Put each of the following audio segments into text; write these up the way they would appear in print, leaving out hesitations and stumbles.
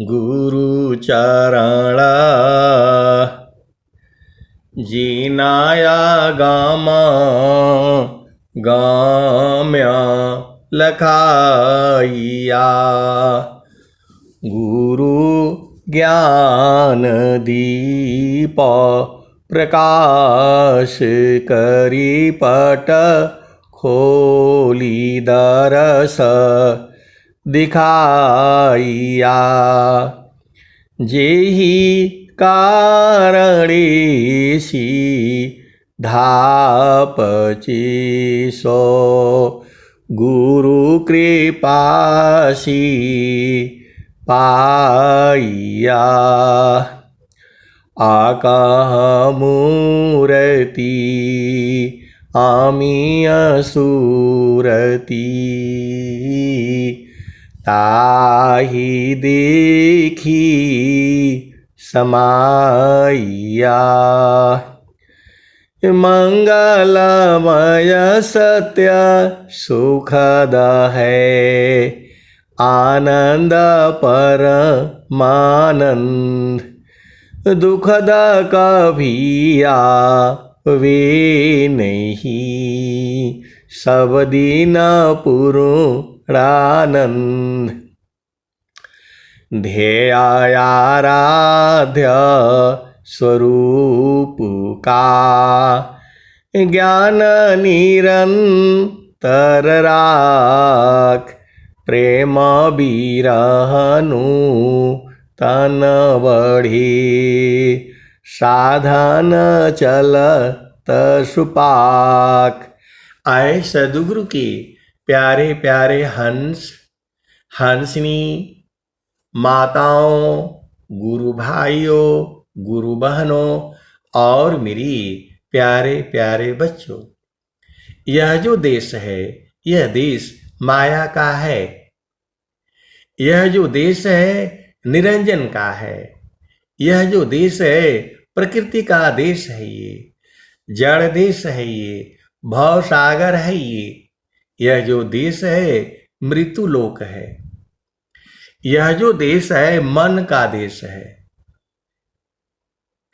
गुरु चरण जीनाया गामा गाम्या लखाइया गुरु ज्ञान दीप प्रकाश करी पट खोली दरस दिखाइया जेहि कारणेसी धापची सो गुरु कृपासी पाइया आकाह मूर्ति आमी असुरती ताहि देखी समाइया मंगलमय सत्य सुखद है आनंद परमानंद दुखद कभी आवे नहीं सब दिन पूर्णानंद ध्येयाराध्य स्वरूप का ज्ञान निरंतर राख प्रेम बिरहनु तन बढ़े साधन चलत सुपाक। आए सदगुरु के प्यारे प्यारे हंस हंसनी माताओं गुरु भाइयों गुरु बहनों और मेरी प्यारे प्यारे बच्चों, यह जो देश है यह देश माया का है। यह जो देश है निरंजन का है। यह जो देश है प्रकृति का देश है। ये जड़ देश है। ये भव सागर है। यह जो देश है मृत्यु लोक है। यह जो देश है मन का देश है।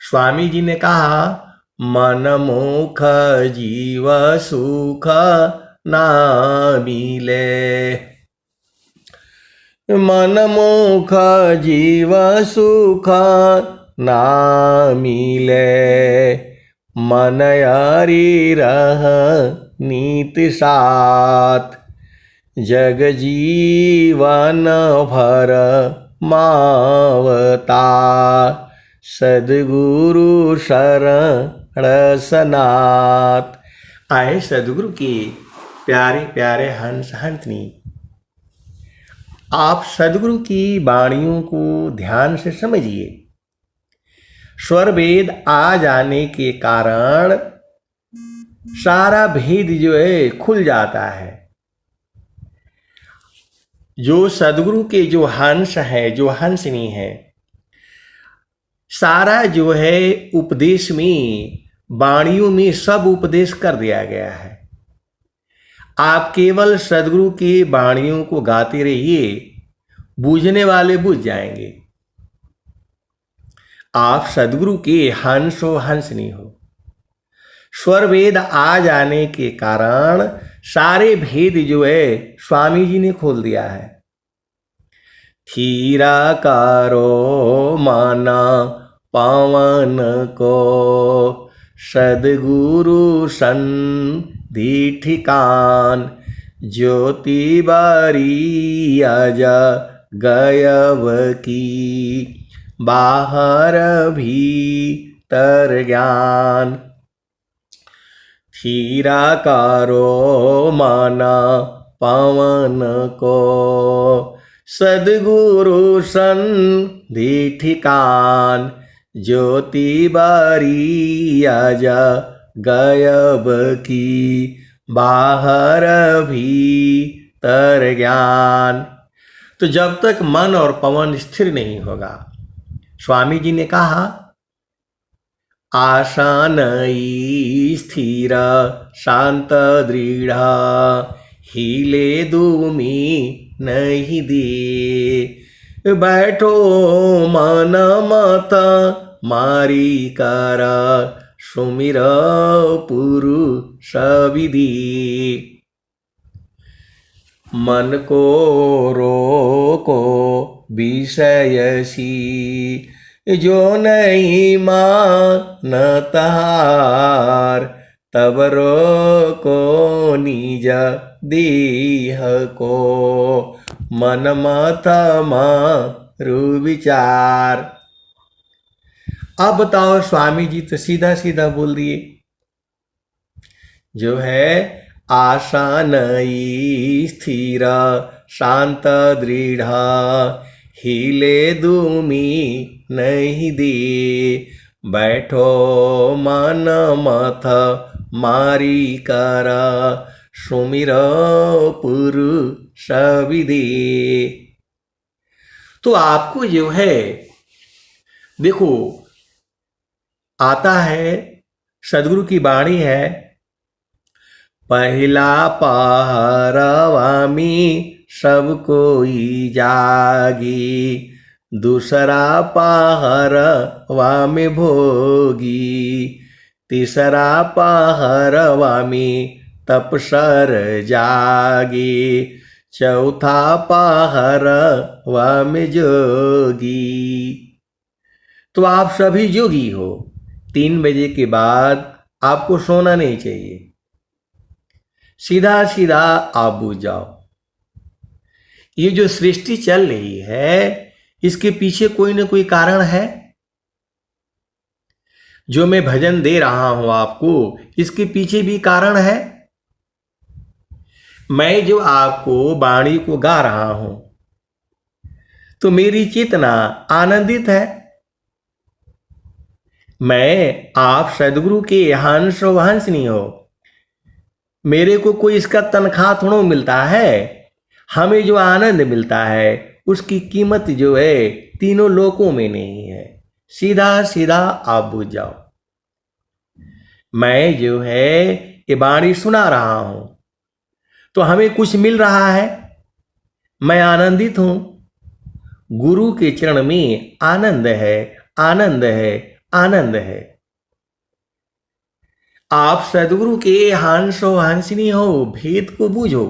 स्वामी जी ने कहा मन मुख जीव सुख ना मिले। मन मुख जीव सुख ना मिले मन यारी रह नीत साथ जग जीवन भर मावता सद्गुरु शरण सनात। आए सद्गुरु के प्यारे प्यारे हंस हंसनी, आप सद्गुरु की वाणियों को ध्यान से समझिए। स्वर वेद आ जाने के कारण सारा भेद जो है खुल जाता है। जो सद्गुरु के जो हंस है जो हंसनी है सारा जो है उपदेश में वाणियों में सब उपदेश कर दिया गया है। आप केवल सद्गुरु की वाणियों को गाते रहिए, बूझने वाले बूझ जाएंगे। आप सद्गुरु के हंस हो हंसनी हो। स्वर वेद आ जाने के कारण सारे भेद जो है स्वामी जी ने खोल दिया है। थीरा करो माना पावन को सद्गुरु संधि ठिकान ज्योति बारी अज गयव की बाहर भीतर ज्ञान। थीरा करो माना पावन को सद्गुरु संधि ठिकान ज्योति बारी आजा गयब की बाहर भीतर ज्ञान। तो जब तक मन और पवन स्थिर नहीं होगा, स्वामी जी ने कहा आसान स्थिर शांत दृढ़ हिले दूमी नहीं दे। बैठो मन मत मारी करा सुमिर पुरुष विधि। मन को रोको विषयसी जो नहीं मानतार। तब रोको निज देह को मन मत मारु विचार। अब बताओ स्वामी जी तो सीधा सीधा बोल दिए, जो है आसान स्थिर शांत दृढ़ हिले दूमी नहीं दे। बैठो मन मथ मारी कर सुमिर पुरुष विधि। तो आपको जो है देखो आता है, सदगुरु की वाणी है, पहला पहरवामी सब कोई जागी। दूसरा पहरवा में भोगी। तीसरा पहरवामी तपसर जागी। चौथा पहरवा में जोगी। तो आप सभी जोगी हो। 3 बजे के बाद आपको सोना नहीं चाहिए, सीधा सीधा आप बुझ जाओ। ये जो सृष्टि चल रही है इसके पीछे कोई ना कोई कारण है। जो मैं भजन दे रहा हूं आपको, इसके पीछे भी कारण है। मैं जो आपको वाणी को गा रहा हूं तो मेरी चेतना आनंदित है। मैं आप सदगुरु के हंस वंशनी हो। मेरे को कोई इसका तनख्वाह थोड़ा मिलता है। हमें जो आनंद मिलता है उसकी कीमत जो है तीनों लोकों में नहीं है। सीधा सीधा आप बुझ जाओ। मैं जो है ये वाणी सुना रहा हूं तो हमें कुछ मिल रहा है, मैं आनंदित हूं। गुरु के चरण में आनंद है, आनंद है, आनंद है। आप सदगुरु के हंसो हंसनी हो, भेद को बूझो।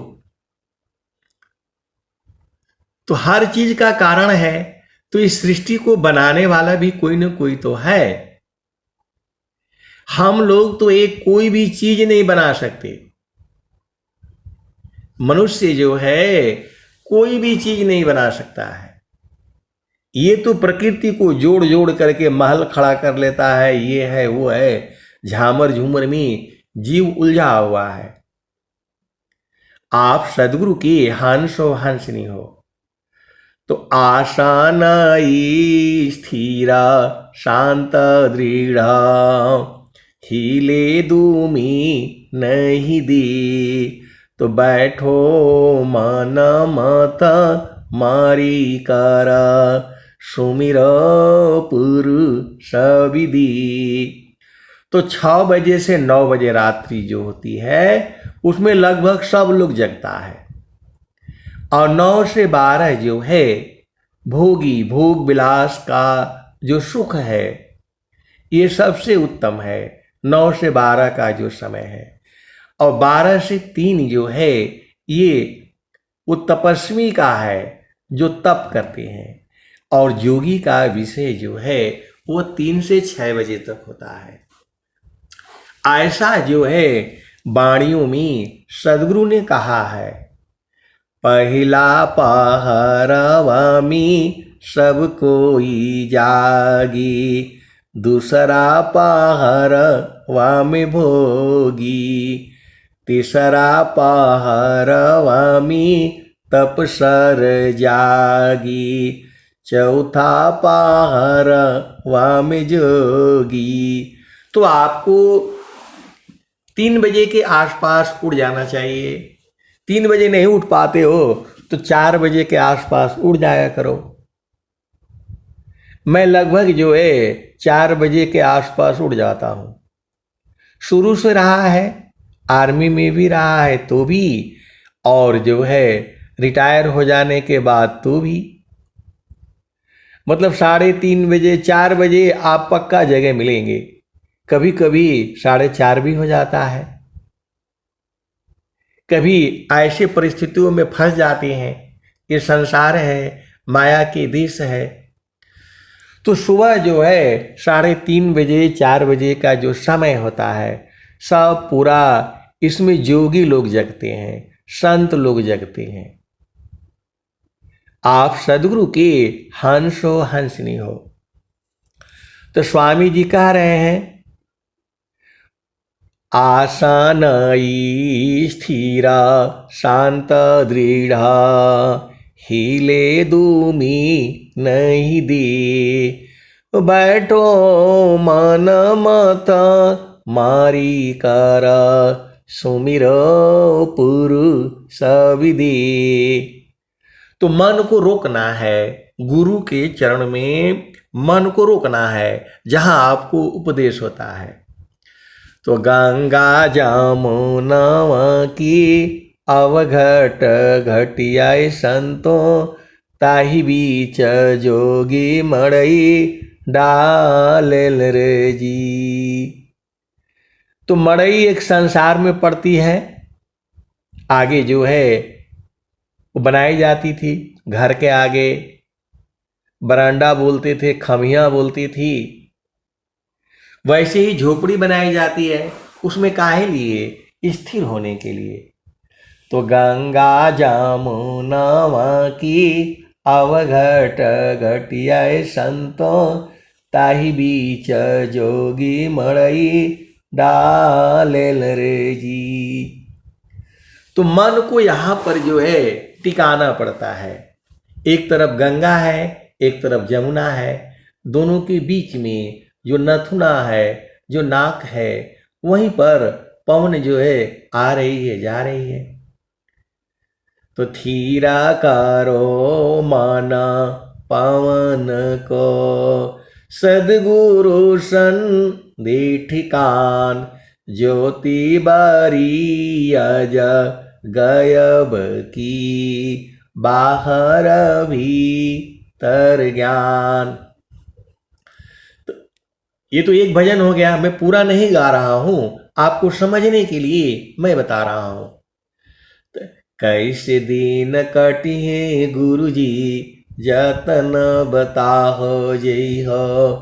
तो हर चीज का कारण है, तो इस सृष्टि को बनाने वाला भी कोई ना कोई तो है। हम लोग तो एक कोई भी चीज नहीं बना सकते। मनुष्य जो है कोई भी चीज नहीं बना सकता है। ये तो प्रकृति को जोड़ जोड़ करके महल खड़ा कर लेता है, ये है वो है, झामर झूमर में जीव उलझा हुआ है। आप सदगुरु की हंसो हंसनी हो। तो आसान स्थिरा शांत दृढ़ हिले दूमी नहीं दे। तो बैठो मन मत मारी कर सुमिर पुरुष विधि। तो 6 बजे से 9 बजे रात्रि जो होती है उसमें लगभग सब लोग जगता है। और 9 से 12 जो है भोगी भोग विलास का जो सुख है ये सबसे उत्तम है। 9 से 12 का जो समय है, और 12 से 3 जो है ये वो तपस्वी का है जो तप करते हैं। और योगी का विषय जो है वो 3 से 6 बजे तक होता है। ऐसा जो है वाणियों में सदगुरु ने कहा है, पहला पहरवा में सब कोई जागी। दूसरा पहरवा में भोगी। तीसरा पहरवा में तपसर जागी। चौथा पहरवा में जोगी। तो आपको 3 बजे के आसपास उठ जाना चाहिए। 3 बजे नहीं उठ पाते हो तो 4 बजे के आसपास उठ जाया करो। मैं लगभग जो है 4 बजे के आसपास उठ जाता हूँ। शुरू से रहा है, आर्मी में भी रहा है तो भी, और जो है रिटायर हो जाने के बाद तो भी, मतलब 3:30 बजे 4 बजे आप पक्का जगह मिलेंगे। कभी कभी 4:30 भी हो जाता है। कभी ऐसे परिस्थितियों में फंस जाते हैं। ये संसार है, माया के देश है। तो सुबह जो है 3:30 बजे 4 बजे का जो समय होता है, सब पूरा इसमें योगी लोग जगते हैं, संत लोग जगते हैं। आप सदगुरु के हंस हो, हंसनी हो। तो स्वामी जी कह रहे हैं, आसन स्थिरा शांत दृढ़, हिले दूमी नहीं दे, बैठो मन मत मारी कर, सुमिरो पुरुष विदे। तो मन को रोकना है, गुरु के चरण में मन को रोकना है जहां आपको उपदेश होता है। तो गंगा जमुना की अवघट घटियाए संतों, ताही बीच जोगी मड़ई डालेल रे जी। तो मड़ई एक संसार में पड़ती है, आगे जो है वो बनाई जाती थी, घर के आगे बरांडा बोलते थे, खमियां बोलती थी। वैसे ही झोपड़ी बनाई जाती है, उसमें काहे लिए? स्थिर होने के लिए। तो गंगा जमुना की अवघट घटियाए संतों, ताही बीच जोगी मड़ई डालेल रे जी। तो मन को यहाँ पर जो है टिकाना पड़ता है। एक तरफ गंगा है, एक तरफ जमुना है, दोनों के बीच में जो नथुना है, जो नाक है, वहीं पर पवन जो है आ रही है, जा रही है। तो थीरा करो माना पवन को, सदगुरु सन दे ठिकान, ज्योति बारी अज गयब की, बाहर भीतर ज्ञान। ये तो एक भजन हो गया, मैं पूरा नहीं गा रहा हूं, आपको समझने के लिए मैं बता रहा हूं। कैसे दिन कटिए गुरुजी, जतन बताहो जय हो।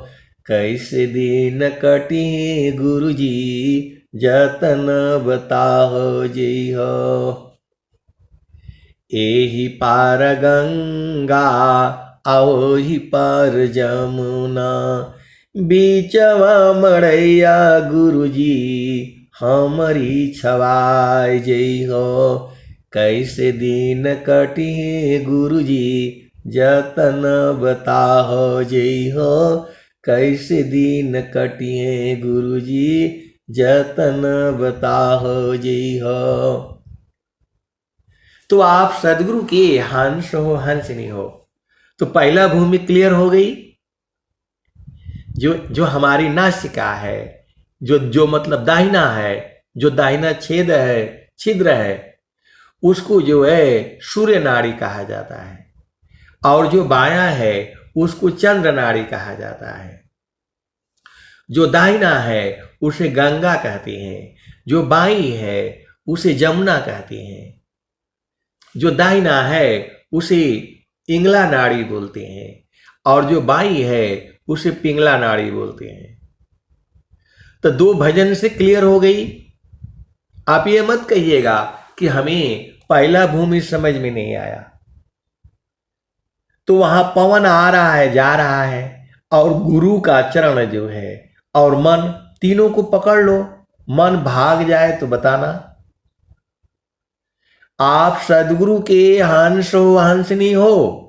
कैसे दिन कटिए गुरुजी, जतन बताहो जय हो। एही पार गंगा, ओही पार जमुना, बीचवा मड़ैया गुरुजी, हमारी छवाय जय हो। कैसे दिन कटिए गुरुजी, जतन बताहो जय हो। कैसे दिन कटिए गुरुजी, जतन बताहो जय हो। तो आप सदगुरु के हंस हो, हंसनी हो। तो पहला भूमि क्लियर हो गई। जो हमारी नासिका है, जो मतलब दाहिना है, जो दाहिना छेद है, छिद्र है, उसको जो है सूर्य नाड़ी कहा जाता है। और जो बायां है उसको चंद्र नाड़ी कहा जाता है। जो दाहिना है उसे गंगा कहते हैं, जो बाई है उसे जमुना कहते हैं। जो दाहिना है उसे इंगला नाड़ी बोलते हैं, और जो बाई है उसे पिंगला नाड़ी बोलते हैं। तो 2 भजन से क्लियर हो गई। आप ये मत कहिएगा कि हमें पहला भूमि समझ में नहीं आया। तो वहां पवन आ रहा है, जा रहा है, और गुरु का चरण जो है और मन, तीनों को पकड़ लो। मन भाग जाए तो बताना। आप सदगुरु के हंस हो, हंसनी हो।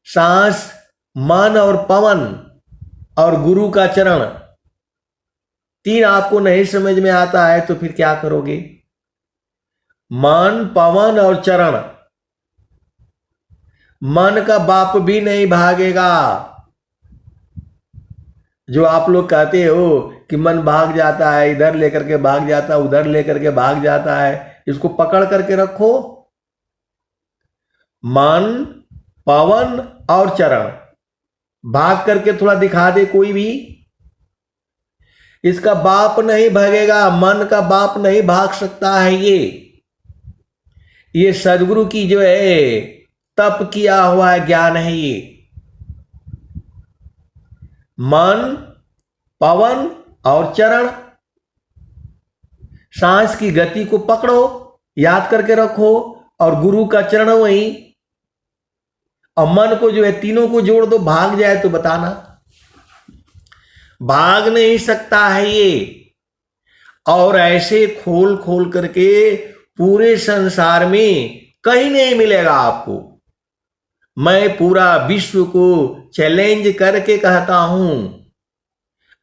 सांस, मन और पवन और गुरु का चरण, 3 आपको नहीं समझ में आता है तो फिर क्या करोगे? मन, पवन और चरण। मन का बाप भी नहीं भागेगा। जो आप लोग कहते हो कि मन भाग जाता है, इधर लेकर के भाग जाता है, उधर लेकर के भाग जाता है, इसको पकड़ करके रखो। मन, पवन और चरण। भाग करके थोड़ा दिखा दे कोई भी। इसका बाप नहीं भागेगा, मन का बाप नहीं भाग सकता है। ये सदगुरु की जो है तप किया हुआ है ज्ञान है ये। मन, पवन और चरण। सांस की गति को पकड़ो, याद करके रखो, और गुरु का चरण वही। और मन को जो है तीनों को जोड़ दो, भाग जाए तो बताना। भाग नहीं सकता है ये। और ऐसे खोल खोल करके पूरे संसार में कहीं नहीं मिलेगा आपको। मैं पूरा विश्व को चैलेंज करके कहता हूं,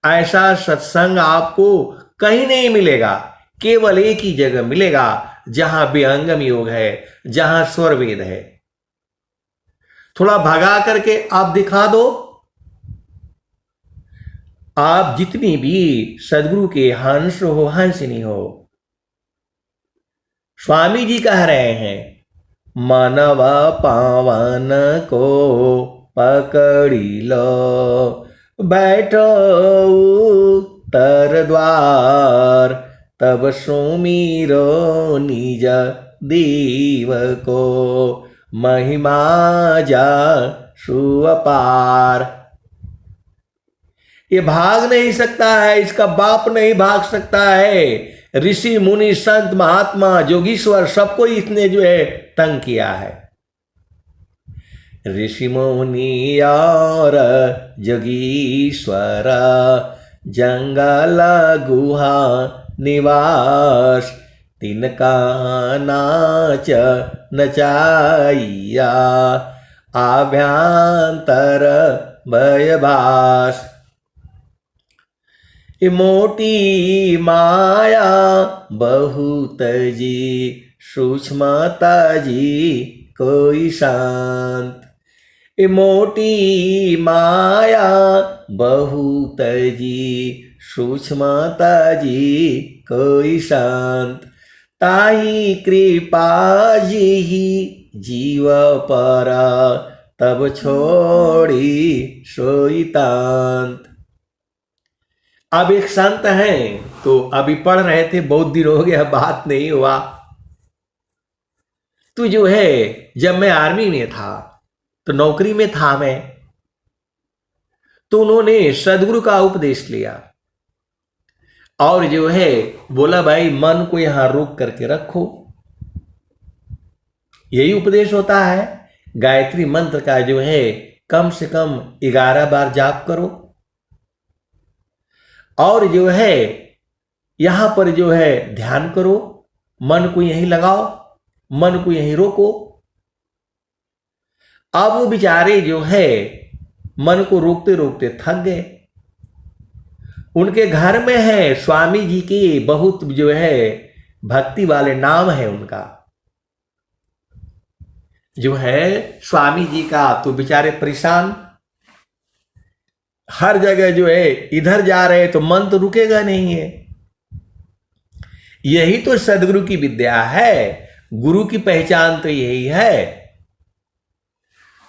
ऐसा सत्संग आपको कहीं नहीं मिलेगा। केवल एक ही जगह मिलेगा जहां विहंगम योग है, जहां स्वर वेद है। थोड़ा भगा करके आप दिखा दो। आप जितनी भी सदगुरु के हंस हो, हंसनी हो, स्वामी जी कह रहे हैं, मानव पावन को पकड़ी लो, बैठो उत्तर द्वार, तब सुमिरो निज देव को, महिमा जा सुअपार। ये भाग नहीं सकता है, इसका बाप नहीं भाग सकता है। ऋषि मुनि संत महात्मा जोगीश्वर सबको इसने जो है तंग किया है। ऋषि मुनि और जोगीश्वर जंगल गुहा निवास, तिनका नाच नचाइया, आभ्यंतर भयभास। मोटी माया बहुत जी, सूक्ष्मता जी कोई शांत। मोटी माया बहुत जी, सूक्ष्मता जी कोई शांत। ताही कृपा जी ही जीव पर, तब छोड़ी सोईतांत। अब एक संत हैं, तो अभी पढ़ रहे थे, बहुत दिन हो गया बात नहीं हुआ। तो जो है जब मैं आर्मी में था, तो नौकरी में था मैं, तो उन्होंने सदगुरु का उपदेश लिया और जो है बोला, भाई मन को यहां रोक करके रखो। यही उपदेश होता है। गायत्री मंत्र का जो है कम से कम 11 बार जाप करो, और जो है यहां पर जो है ध्यान करो, मन को यहीं लगाओ, मन को यहीं रोको। अब वो बेचारे जो है मन को रोकते रोकते थक गए। उनके घर में है स्वामी जी की बहुत जो है भक्ति वाले नाम है उनका, जो है स्वामी जी का। तो बेचारे परेशान, हर जगह जो है इधर जा रहे तो मन तो रुकेगा नहीं है। यही तो सदगुरु की विद्या है, गुरु की पहचान तो यही है।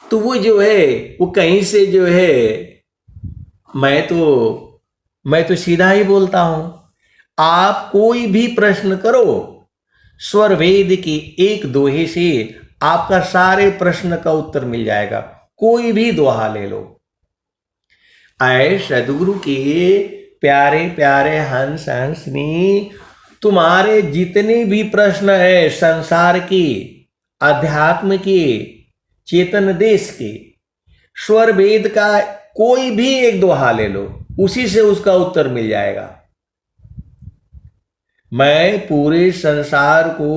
तो वो जो है वो कहीं से जो है, मैं तो सीधा ही बोलता हूं। आप कोई भी प्रश्न करो, स्वर वेद की एक दोहे से आपका सारे प्रश्न का उत्तर मिल जाएगा। कोई भी दोहा ले लो। आए सदगुरु के प्यारे प्यारे हंस हंसनी, तुम्हारे जितने भी प्रश्न है संसार के, अध्यात्म के, चेतन देश के, स्वर वेद का कोई भी एक दोहा ले लो, उसी से उसका उत्तर मिल जाएगा। मैं पूरे संसार को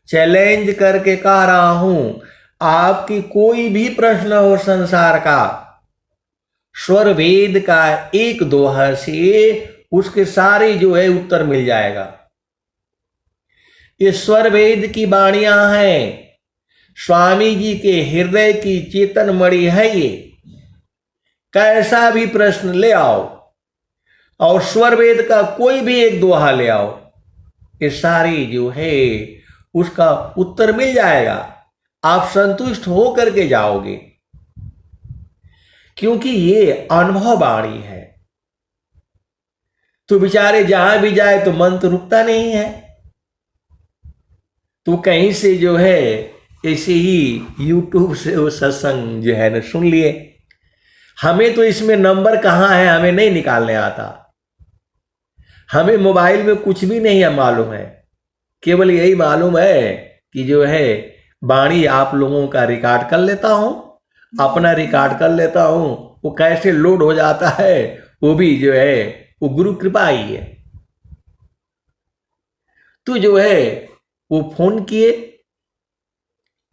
चैलेंज करके कह रहा हूं, आपकी कोई भी प्रश्न हो संसार का, स्वर वेद का एक दोहा से उसके सारे जो है उत्तर मिल जाएगा। ये स्वर वेद की वाणियां हैं, स्वामी जी के हृदय की चेतन मणि है ये। कैसा भी प्रश्न ले आओ और स्वर वेद का कोई भी एक दोहा ले आओ, ये सारी जो है उसका उत्तर मिल जाएगा। आप संतुष्ट हो करके जाओगे, क्योंकि ये अनुभव वाणी है। तो बेचारे जहां भी जाए तो मन तो रुकता नहीं है, तो कहीं से जो है ऐसे ही यूट्यूब से वो सत्संग जो है ना सुन लिए। हमें तो इसमें नंबर कहाँ है हमें नहीं निकालने आता, हमें मोबाइल में कुछ भी नहीं है मालूम है, केवल यही मालूम है कि जो है वाणी आप लोगों का रिकॉर्ड कर लेता हूं, अपना रिकॉर्ड कर लेता हूं। वो कैसे लोड हो जाता है वो भी जो है वो गुरु कृपा ही है। तो जो है वो फोन किए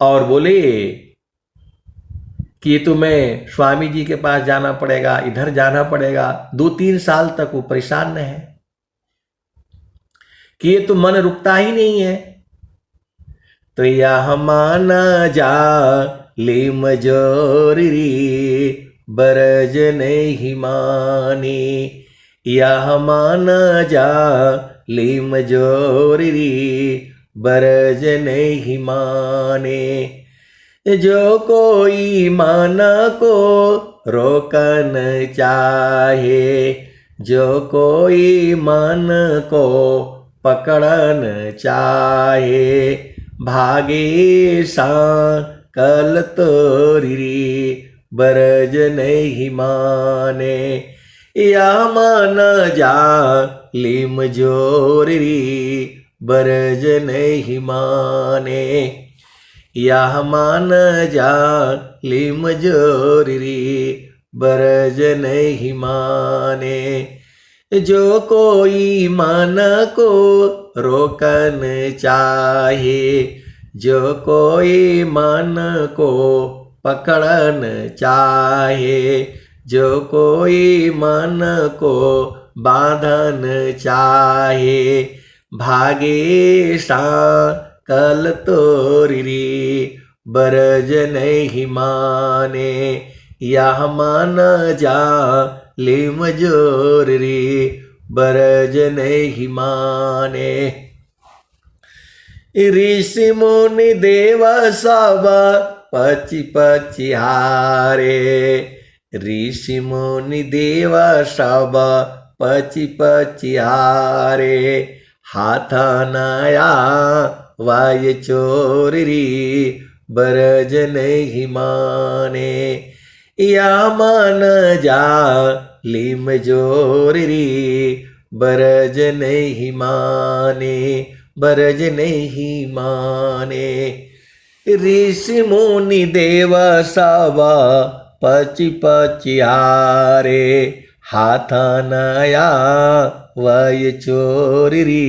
और बोले कि तो मैं स्वामी जी के पास जाना पड़ेगा, इधर जाना पड़ेगा। 2-3 साल तक वो परेशान है कि ये तो मन रुकता ही नहीं है। तो यह माना जा ले मजोरी बरज नहीं माने, यह माना जा ले मजोरी बरज नहीं माने। जो कोई मन को रोकन चाहे, जो कोई मन को पकड़न चाहे, भागे कल तोरी बरज नहीं माने। या मन जा लिम जोरी बरज नहीं माने, यह मान जा लिम जोरी बरज नहीं माने। जो कोई मन को रोकन चाहे, जो कोई मन को पकड़न चाहे, जो कोई मन को बांधन चाहे, भागे कल तोरी बरज नहीं माने। यह मान जा लिम जोरी बरज नहीं माने। ऋषि मुनि देव सब पची पची हारे, ऋषि मुनि देव सब पची पची हारे। हाथ नया वाय चोरी बरज नहीं माने। या मन जा लिम जोरी बरज नहीं माने, बरज नहीं माने। ऋषि मुनि देव सब पची पची हारे, हाथ नया वय चोरी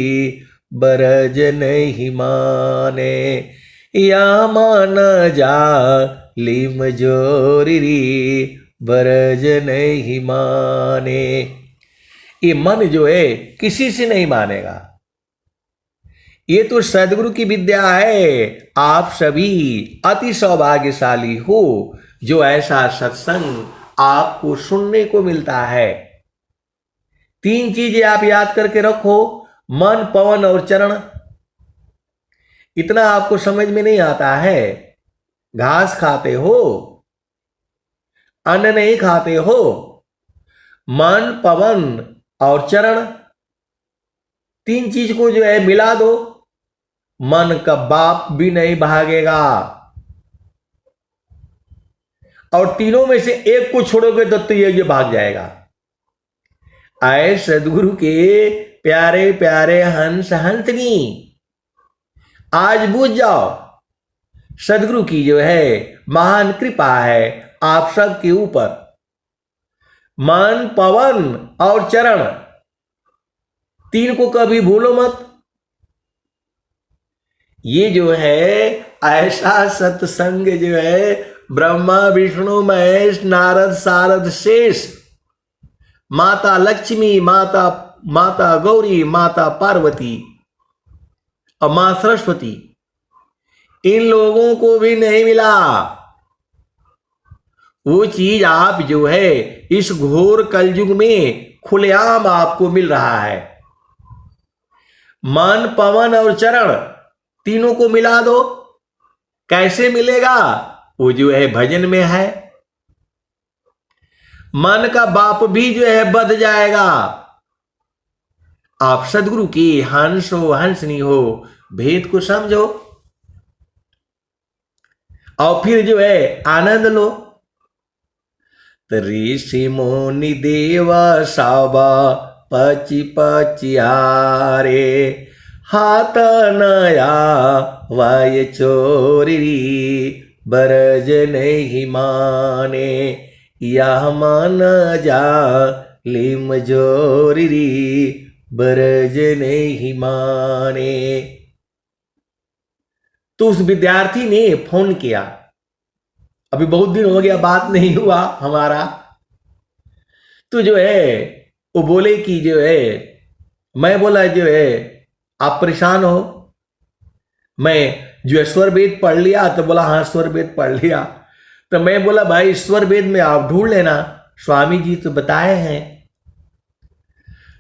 बरज नहीं माने। या मान जा लिम जोरी बरज नहीं माने। ये मन जो है किसी से नहीं मानेगा, ये तो सदगुरु की विद्या है। आप सभी अति सौभाग्यशाली हो जो ऐसा सत्संग आपको सुनने को मिलता है। 3 चीजें आप याद करके रखो, मन, पवन और चरण। इतना आपको समझ में नहीं आता है। घास खाते हो, अन्न नहीं खाते हो, मन, पवन और चरण, 3 चीज को जो है मिला दो, मन का बाप भी नहीं भागेगा। और तीनों में से एक को छोड़ोगे तो ये भाग जाएगा। आए सदगुरु के प्यारे प्यारे हंस हंसनी, आज बुझ जाओ सदगुरु की जो है महान कृपा है आप सब के ऊपर। मन, पवन और चरण, 3 को कभी भूलो मत। ये जो है ऐसा सत्संग जो है ब्रह्मा विष्णु महेश नारद सारद शेष, माता लक्ष्मी, माता गौरी, माता पार्वती और मां सरस्वती, इन लोगों को भी नहीं मिला। वो चीज आप जो है इस घोर कलयुग में खुलेआम आपको मिल रहा है। मन, पवन और चरण, तीनों को मिला दो, कैसे मिलेगा? वो जो है भजन में है। मन का बाप भी जो है बध जाएगा। आप सदगुरु की हंस हो हंसनी हो, भेद को समझो और फिर जो है आनंद लो। ऋषि मुनि देवा साबा पची पचियारे, हाथ नया वाय चोरी बरज नहीं माने, यह मान जा लिम जोरी बरज नहीं माने। तो उस विद्यार्थी ने फोन किया, अभी बहुत दिन हो गया बात नहीं हुआ हमारा। तो जो है वो बोले कि जो है, मैं बोला जो है आप परेशान हो, मैं जो स्वर वेद पढ़ लिया। तो बोला हाँ स्वर वेद पढ़ लिया। तो मैं बोला भाई स्वर वेद में आप ढूंढ लेना, स्वामी जी तो बताए हैं।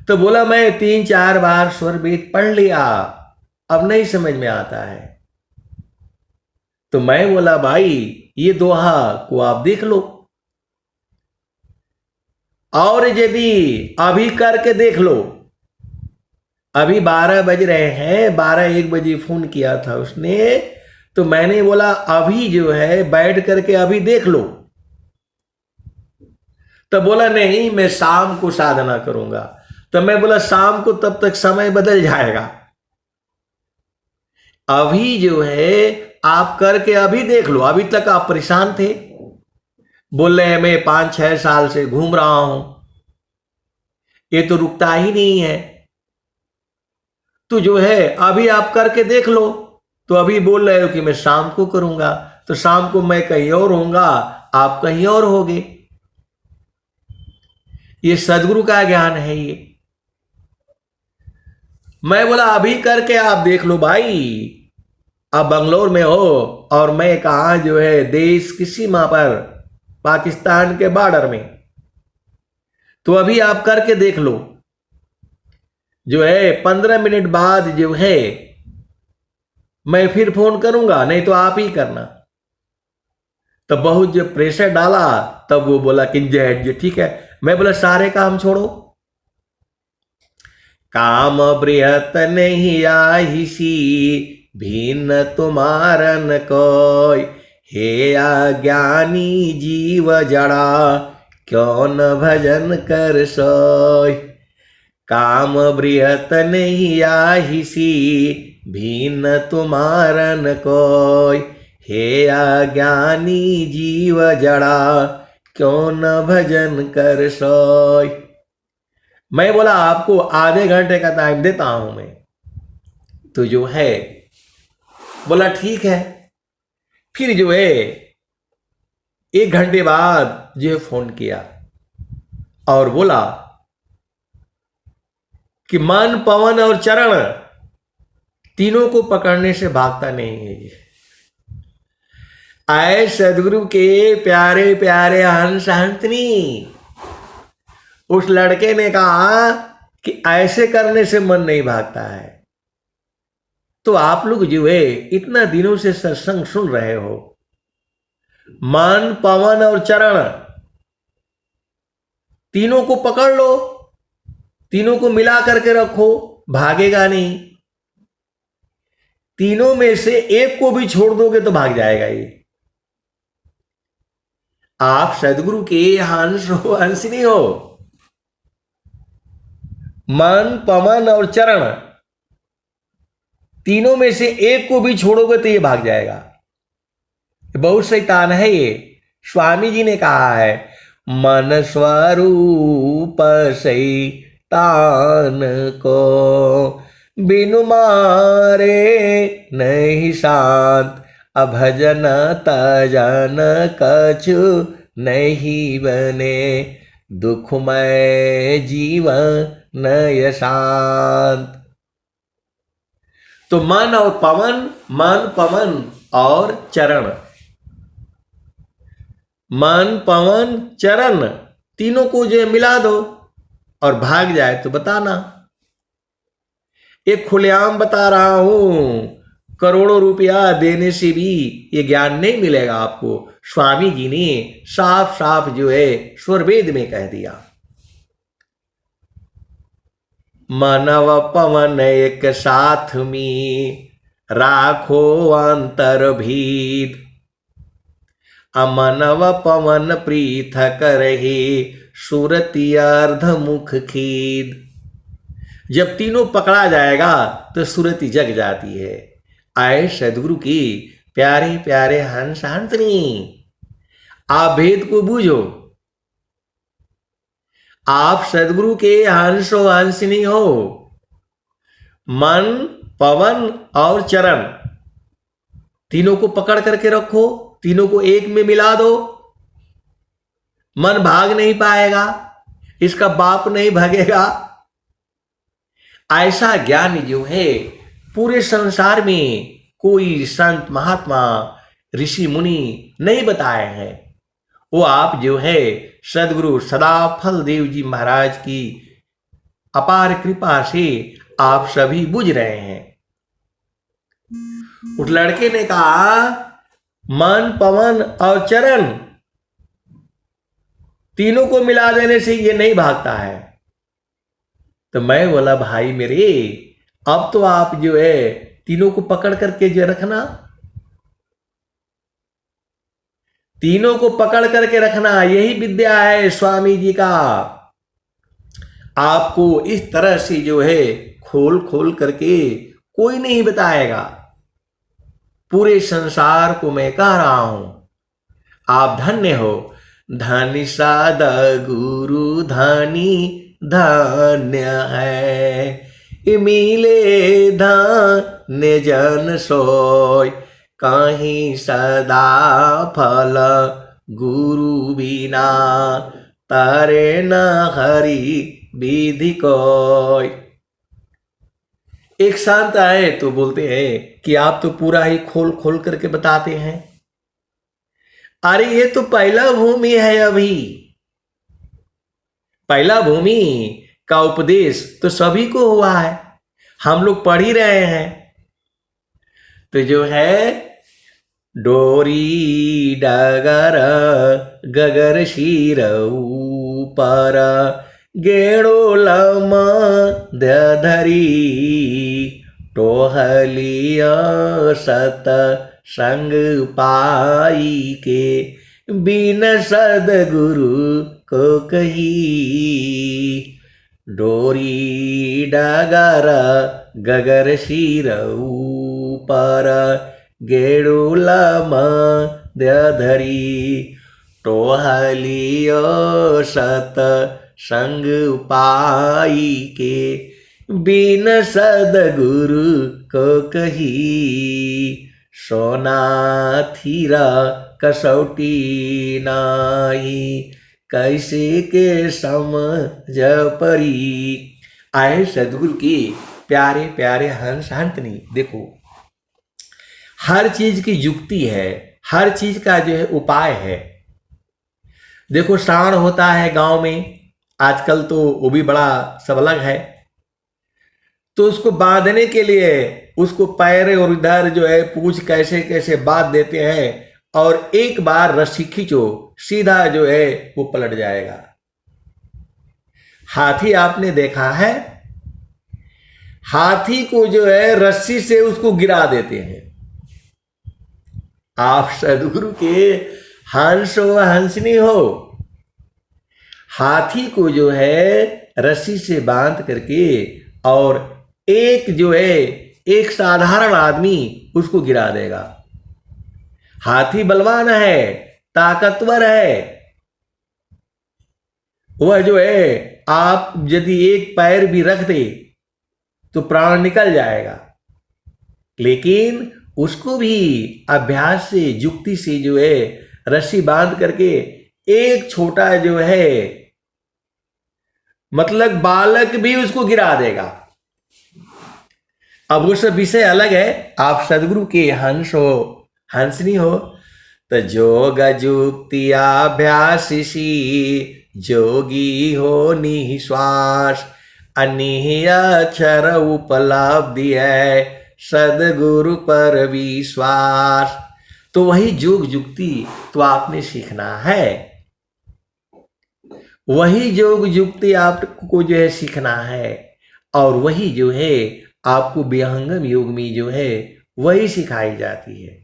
तो बोला मैं 3-4 बार स्वर वेद पढ़ लिया, अब नहीं समझ में आता है। तो मैं बोला भाई ये दोहा को आप देख लो, और यदि अभी करके देख लो। अभी 12 बज रहे हैं, 12-1 बजे फोन किया था उसने। तो मैंने बोला अभी जो है बैठ करके अभी देख लो। तो बोला नहीं मैं शाम को साधना करूंगा। तो मैं बोला शाम को तब तक समय बदल जाएगा, अभी जो है आप करके अभी देख लो। अभी तक आप परेशान थे, बोल रहे हैं मैं 5-6 साल से घूम रहा हूं, ये तो रुकता ही नहीं है। तो जो है अभी आप करके देख लो। तो अभी बोल रहे हो कि मैं शाम को करूंगा, तो शाम को मैं कहीं और होऊंगा, आप कहीं और होगे। ये सदगुरु का ज्ञान है ये। मैं बोला अभी करके आप देख लो भाई, आप बंगलोर में हो और मैं कहा जो है देश की सीमा पर, पाकिस्तान के बॉर्डर में। तो अभी आप करके देख लो, जो है 15 मिनट बाद जो है मैं फिर फोन करूंगा, नहीं तो आप ही करना। तो बहुत जो प्रेशर डाला, तब वो बोला कि जय ठीक है। मैं बोला सारे काम छोड़ो, काम बृहत नहीं आहिसी, भिन्न तुम्हारन कोय, हे अज्ञानी जीव जड़ा, क्यों न भजन कर सोय। काम बृहत नहीं आहिसी, भिन्न तुम्हारन कोय, हे अज्ञानी जीव जड़ा, क्यों न भजन कर सोय। मैं बोला आपको आधे घंटे का टाइम देता हूं मैं। तो जो है बोला ठीक है। फिर जो है 1 घंटे बाद जो है फोन किया और बोला कि मन पवन और चरण तीनों को पकड़ने से भागता नहीं है। आए सदगुरु के प्यारे प्यारे हंस हंसनी। उस लड़के ने कहा कि ऐसे करने से मन नहीं भागता है। तो आप लोग जो है इतना दिनों से सत्संग सुन रहे हो, मन पवन और चरण तीनों को पकड़ लो, तीनों को मिला करके रखो, भागेगा नहीं। तीनों में से एक को भी छोड़ दोगे तो भाग जाएगा ये। आप सदगुरु के हंस हो हंसनी हो। मन पवन और चरण तीनों में से एक को भी छोड़ोगे तो ये भाग जाएगा। बहुत शैतान है ये। स्वामी जी ने कहा है मन स्वरूप शैतान को, बिनु मारे नहीं शांत, अभजन तजन कछु नहीं बने, दुखमय जीवन नय शांत। तो मन और पवन, मन पवन और चरण, मन पवन चरण तीनों को जो मिला दो और भाग जाए तो बताना। एक खुलेआम बता रहा हूं, करोड़ों रुपया देने से भी ये ज्ञान नहीं मिलेगा आपको। स्वामी जी ने साफ साफ जो है स्वरवेद में कह दिया, मानव पवन एक साथ में राखो अंतर भेद, अमनव पवन पृथक रहे सुरति अर्ध मुख खेद। जब तीनों पकड़ा जाएगा तो सुरति जग जाती है। आए सदगुरु की प्यारे प्यारे हंस हंसनी, आप भेद को बूझो। आप सदगुरु के हंसो हंसनी हो। मन, पवन और चरण तीनों को पकड़ करके रखो, तीनों को एक में मिला दो। मन भाग नहीं पाएगा, इसका बाप नहीं भागेगा। ऐसा ज्ञान जो है पूरे संसार में कोई संत महात्मा ऋषि मुनि नहीं बताए हैं। वो आप जो है सदगुरु सदाफल देव जी महाराज की अपार कृपा से आप सभी बुझ रहे हैं। उस लड़के ने कहा मन, पवन और चरण तीनों को मिला देने से ये नहीं भागता है। तो मैं बोला भाई मेरे, अब तो आप जो है तीनों को पकड़ करके जो रखना, तीनों को पकड़ करके रखना, यही विद्या है स्वामी जी का। आपको इस तरह से जो है खोल खोल करके कोई नहीं बताएगा। पूरे संसार को मैं कह रहा हूं, आप धन्य हो। धनी सादा गुरु धनी धन्य है, मिले धन्य जन सोय, कहीं सदा फल गुरु बिना, तारे न हरि विधि कोय। एक संत आए तो बोलते हैं कि आप तो पूरा ही खोल खोल करके बताते हैं। अरे ये तो पहला भूमि है, अभी पहला भूमि का उपदेश तो सभी को हुआ है, हम लोग पढ़ ही रहे हैं। तो जो है डोरी डगर गगर शीर ऊपर, गेड़ो लम धरी, टोहलिया सत संग पाई के, बिन सदगुरु को कही। डोरी डगर गगर शीर ऊपर, गेड़ुलम धरी, टोहलियो सत संग पाई के, बिन सदगुरु को कही। सोना थीरा कसौटी नाही, कैसे के समझ परी। आए सदगुरु की प्यारे प्यारे हंस हंसनी। देखो हर चीज की युक्ति है, हर चीज का जो है उपाय है। देखो साँड़ होता है गांव में, आजकल तो वो भी बड़ा सबलग है। तो उसको बांधने के लिए उसको पैर और इधर जो है पूंछ कैसे कैसे बांध देते हैं, और एक बार रस्सी खींचो सीधा जो है वो पलट जाएगा। हाथी आपने देखा है, हाथी को जो है रस्सी से उसको गिरा देते हैं। आप सदगुरु के हंस हो हंसनी हो। हाथी को जो है रस्सी से बांध करके और एक जो है एक साधारण आदमी उसको गिरा देगा। हाथी बलवान है, ताकतवर है। वह जो है आप यदि एक पैर भी रख दे तो प्राण निकल जाएगा, लेकिन उसको भी अभ्यास से युक्ति से जो है रस्सी बांध करके एक छोटा जो है मतलब बालक भी उसको गिरा देगा। अब वो सब विषय अलग है। आप सदगुरु के हंस हो हंसनी हो तो जोग जुक्ति अभ्यास सी, जोगी हो निश्वास, अनिह अक्षर उपलब्धि है, सदगुरु पर विश्वास। तो वही योग जुक्ति तो आपने सीखना है, वही योग जुक्ति आपको जो है सीखना है, और वही जो है आपको विहंगम योग में जो है वही सिखाई जाती है।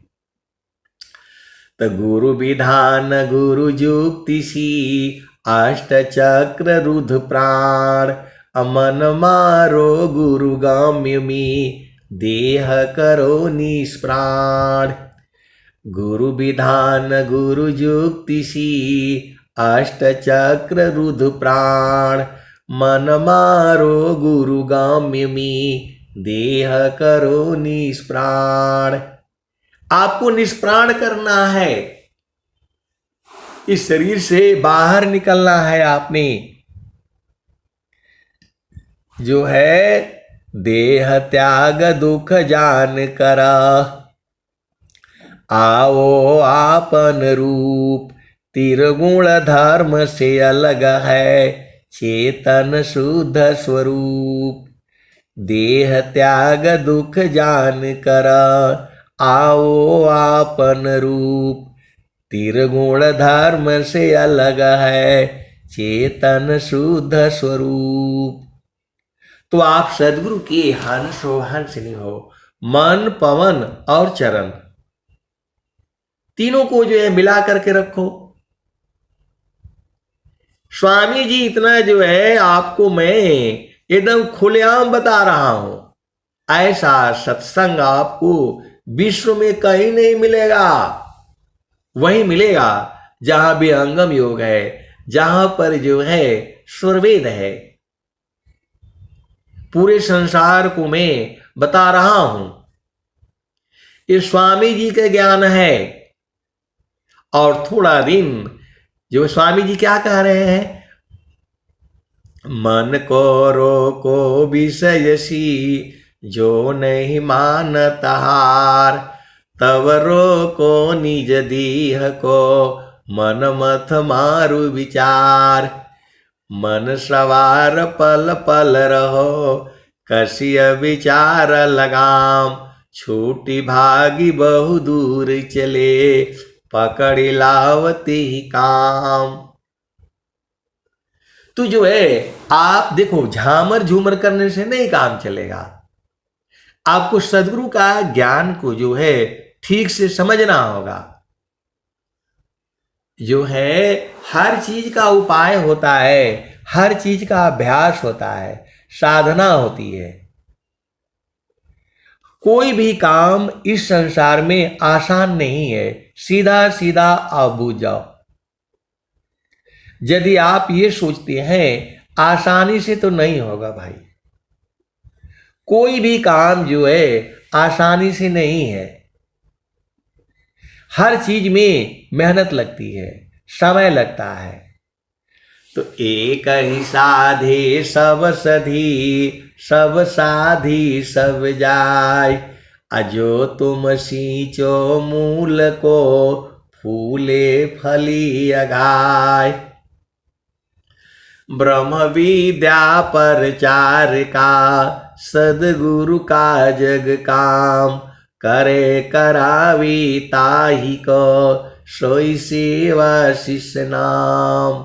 तो गुरु विधान गुरु जुक्ति सी, अष्ट चक्र रुद्र प्राण, अमन मारो गुरु गाम्य में, देह करो निष्प्राण। गुरु विधान गुरु जुक्ति सी, अष्ट चक्र रुद्र प्राण, मन मारो गुरु गाम्य में, देह करो निष्प्राण। आपको निष्प्राण करना है, इस शरीर से बाहर निकलना है। आपने जो है देह त्याग दुख जान कर, आओ आपन रूप, त्रिगुण धर्म से अलग है, चेतन शुद्ध स्वरूप। देह त्याग दुख जान कर, आओ आपन रूप, त्रिगुण धर्म से अलग है, चेतन शुद्ध स्वरूप। तो आप सदगुरु के हंस हो, हंसनी हो। मन, पवन और चरण तीनों को जो है मिला करके रखो। स्वामी जी इतना जो है आपको मैं एकदम खुलेआम बता रहा हूं, ऐसा सत्संग आपको विश्व में कहीं नहीं मिलेगा। वही मिलेगा जहां विहंगम योग है, जहां पर जो है स्वरवेद है। पूरे संसार को मैं बता रहा हूं, ये स्वामी जी का ज्ञान है। और थोड़ा दिन जो स्वामी जी क्या कह रहे हैं, मन को रोको विषयसी, जो नहीं मानता हार, तब रोको निज दीह को, मन मत मारु विचार। मन सवार पल पल रहो, कसिय विचार लगाम, छूटी भागी बहु दूर चले, पकड़ी लावती ही काम। तो जो है आप देखो, झामर झूमर करने से नहीं काम चलेगा। आपको सदगुरु का ज्ञान को जो है ठीक से समझना होगा। जो है हर चीज का उपाय होता है, हर चीज का अभ्यास होता है, साधना होती है। कोई भी काम इस संसार में आसान नहीं है, सीधा सीधा आप बूझ जाओ। यदि आप ये सोचते हैं आसानी से, तो नहीं होगा भाई। कोई भी काम जो है आसानी से नहीं है, हर चीज में मेहनत लगती है, समय लगता है। तो एक ही साधे सब सधी, सब साधी सब जाय, अजो तुम सींचो मूल को, फूले फली अगाय। ब्रह्म विद्या प्रचार का, सदगुरु का जग काम, करे करावी ताही को, सोई सेवा शिष्य नाम।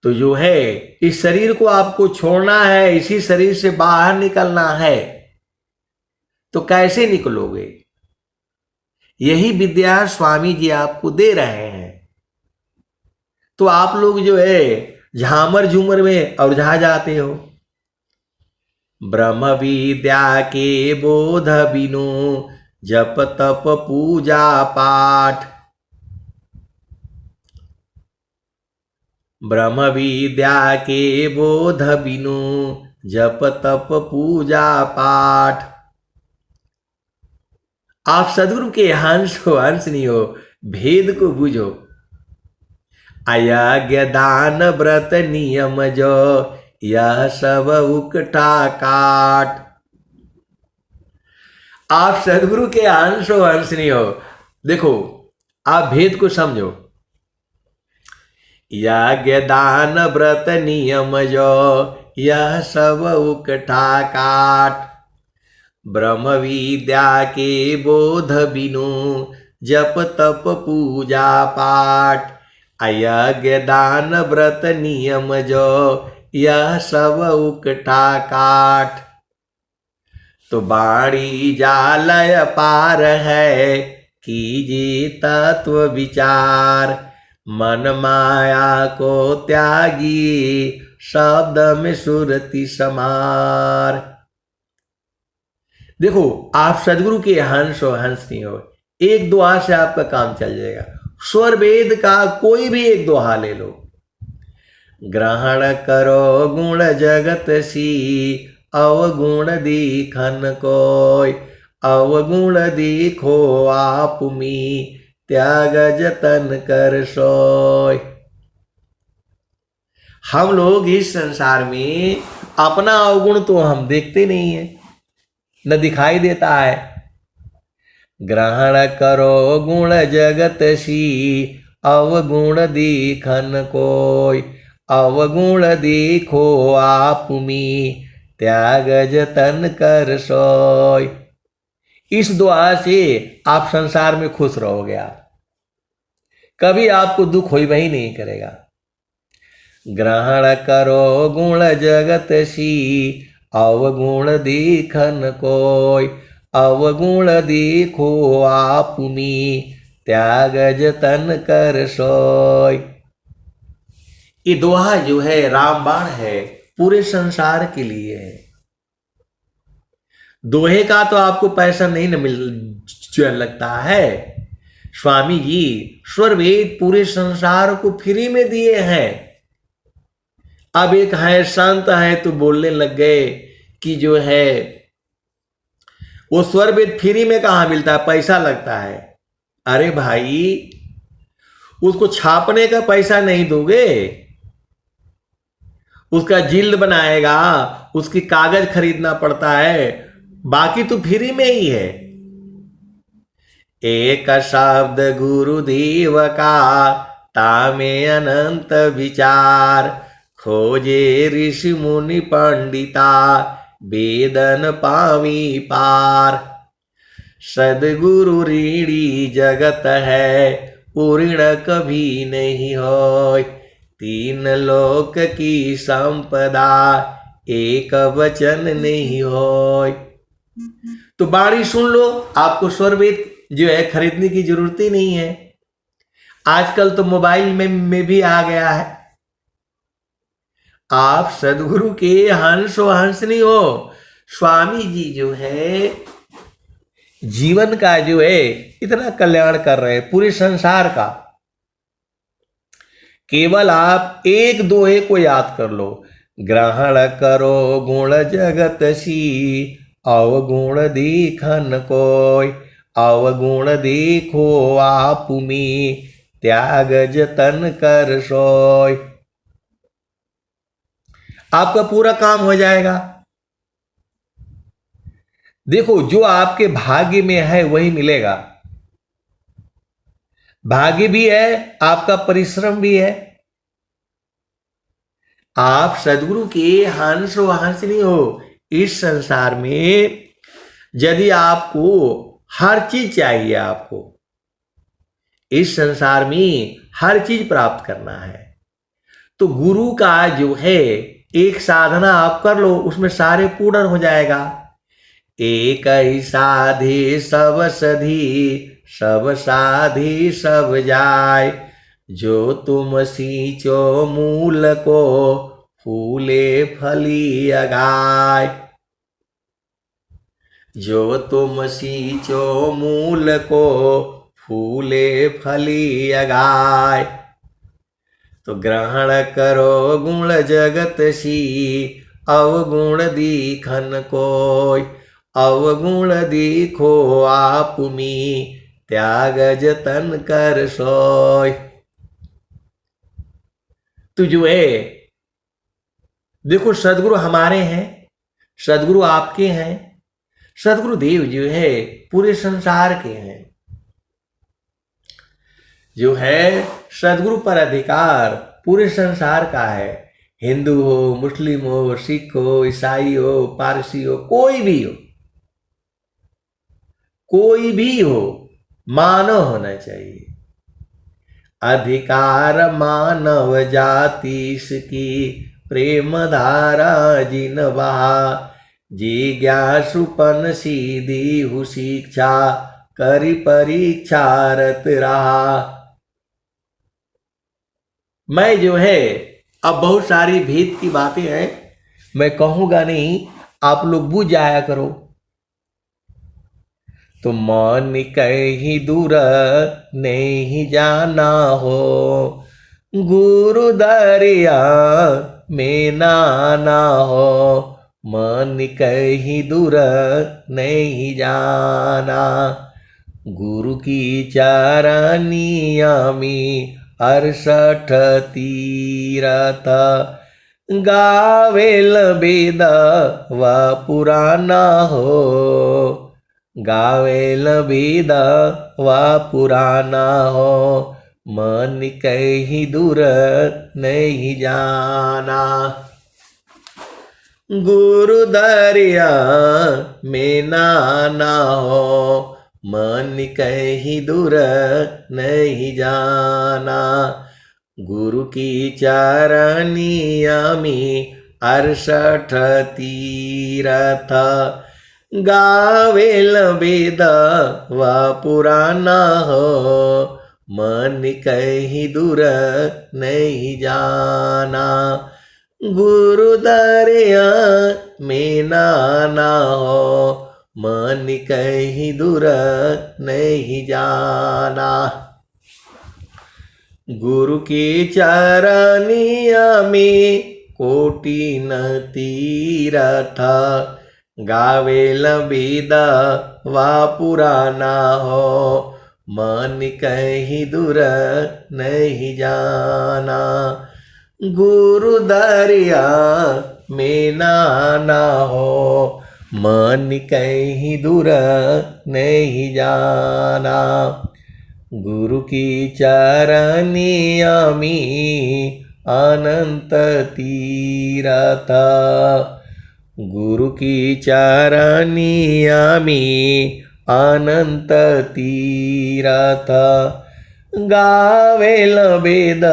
तो जो है इस शरीर को आपको छोड़ना है, इसी शरीर से बाहर निकलना है। तो कैसे निकलोगे? यही विद्या स्वामी जी आपको दे रहे हैं। तो आप लोग जो है झामर झूमर में उलझा जाते हो। ब्रह्म विद्या के बोध बिनु, जप तप पूजा पाठ। ब्रह्म विद्या के बोध बिनु, जप तप पूजा पाठ। आप सदगुरु के हंस हो, हंसनी हो, भेद को बुझो। अयज्ञ दान व्रत नियम जो, यह सब उकटा काट। आप सदगुरु के हंस हो, हंसनी हो। देखो आप भेद को समझो। यज्ञ दान व्रत नियम जो, यह सब उकटा काट। ब्रह्म विद्या के बोध बिनु जप तप पूजा पाठ अयज्ञ दान व्रत नियम जो यह सब उकटा काठ। तो बाणी जालय पार है कीजिए तत्व विचार मन माया को त्यागी शब्द में सुरति समार। देखो आप सदगुरु के हंस हो हंस नहीं हो, एक दुआ से आपका काम चल जाएगा। स्वर वेद का कोई भी एक दोहा ले लो। ग्रहण करो गुण जगत सी अवगुण दीखन कोय अवगुण दीखो आप मी त्याग जतन कर सोय। हम लोग इस संसार में अपना अवगुण तो हम देखते नहीं है, न दिखाई देता है। ग्रहण करो गुण जगत सी अवगुण दीखन कोय अवगुण देखो आप मी त्याग जतन कर सोय। इस दुआ से आप संसार में खुश रहोगे, कभी आपको दुख होई वही नहीं करेगा। ग्रहण करो गुण जगत सी अवगुण दीखन कोय अवगुण देखो आप मी त्याग जतन कर सोय। ये दोहा जो है रामबाण है, पूरे संसार के लिए है। दोहे का तो आपको पैसा नहीं न मिल लगता है। स्वामी जी स्वर वेद पूरे संसार को फ्री में दिए हैं। अब एक है संत है तो बोलने लग गए कि जो है वो स्वर वेद फ्री में कहाँ मिलता है, पैसा लगता है। अरे भाई उसको छापने का पैसा नहीं दोगे, उसका जिल्द बनाएगा, उसकी कागज खरीदना पड़ता है, बाकी तो फ्री में ही है। एक शब्द गुरुदेव का तामे अनंत विचार खोजे ऋषि मुनि पंडिता वेदन पावी पार। सदगुरु ऋणी जगत है पूर्ण कभी नहीं होय तीन लोक की संपदा एक वचन नहीं होय। तो बाणी सुन लो, आपको स्वर वेद जो है खरीदने की जरूरत ही नहीं है। आजकल तो मोबाइल में भी आ गया है। आप सदगुरु के हंस हो हंस नहीं हो। स्वामी जी जो है जीवन का जो है इतना कल्याण कर रहे हैं पूरे संसार का। केवल आप एक दोहे को याद कर लो। ग्रहण करो गुण जगत सी अवगुण दीखन कोय अवगुण देखो आप मी त्याग जतन कर सोय। आपका पूरा काम हो जाएगा। देखो जो आपके भाग्य में है वही मिलेगा। भाग्य भी है, आपका परिश्रम भी है। आप सदगुरु के हंस हो हंस नहीं हो। इस संसार में यदि आपको हर चीज चाहिए, आपको इस संसार में हर चीज प्राप्त करना है, तो गुरु का जो है एक साधना आप कर लो, उसमें सारे पूर्ण हो जाएगा। एक ही साधे सब सधी सब साधी सब जाय जो तुम सींचो मूल को फूले फली अगाय। जो तुम सींचो मूल को फूले फली अगाय। तो ग्रहण करो गुण जगत सी अवगुण दीखन कोय अवगुण देखो आप मी त्याग जतन कर सोय। तो जो है देखो सदगुरु हमारे हैं, सदगुरु आपके हैं, सदगुरु देव जो है पूरे संसार के हैं। जो है सदगुरु पर अधिकार पूरे संसार का है। हिंदू हो, मुस्लिम हो, सिख हो, ईसाई हो, पारसी हो, कोई भी हो, कोई भी हो, मानव होना चाहिए। अधिकार मानव जाति इसकी, प्रेम धारा जिन बहा, जिज्ञासुपन सीधी हु शिक्षा, करी परीक्षारत रहा। मैं जो है, अब बहुत सारी भेद की बातें हैं, मैं कहूंगा नहीं, आप लोग बुझ जाया करो। तो मन कहीं दूर नहीं जाना हो, गुरु दरिया में नाना हो। मन कहीं दूर नहीं जाना, गुरु की चरनिया में 68 तीरथ, गावेल वेद व पुराना हो, गावेल वेद व पुराना हो। मन कहीं दूर नहीं जाना, गुरु दरिया में नाना हो। मन कहीं दूर नहीं जाना, गुरु की चरनिया में 68 तीरथ, गावेल वेद व पुराना हो। मन कहीं दूर नहीं जाना, गुरु दरिया में नाना हो। मन कहीं दूर नहीं जाना, गुरु की चरनिया में कोटि न तीरथ, गावेल वेद व पुराना हो। मन कहीं दूर नहीं जाना, गुरु दरिया में नाना हो। मन कहीं दूर नहीं जाना, गुरु की चरनिया में अनंत तीरथ, गुरु की चरनिया में अनंत तीरथ, गावेल वेद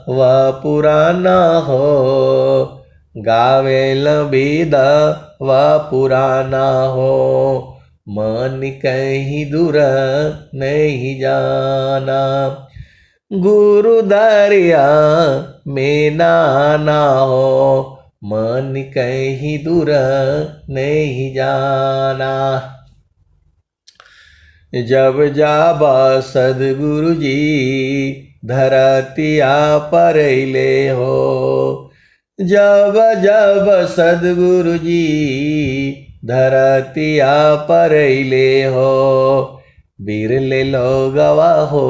व पुराना हो, गावेल वेद व पुराना हो। मन कहीं दूर नहीं जाना, गुरु दरिया में नाना हो। मन कहीं दूर नहीं जाना, जब जाबा सदगुरु जी धरतिया परैले हो, जब जब सदगुरु जी धरतिया परैले हो। बिरले लोगवा हो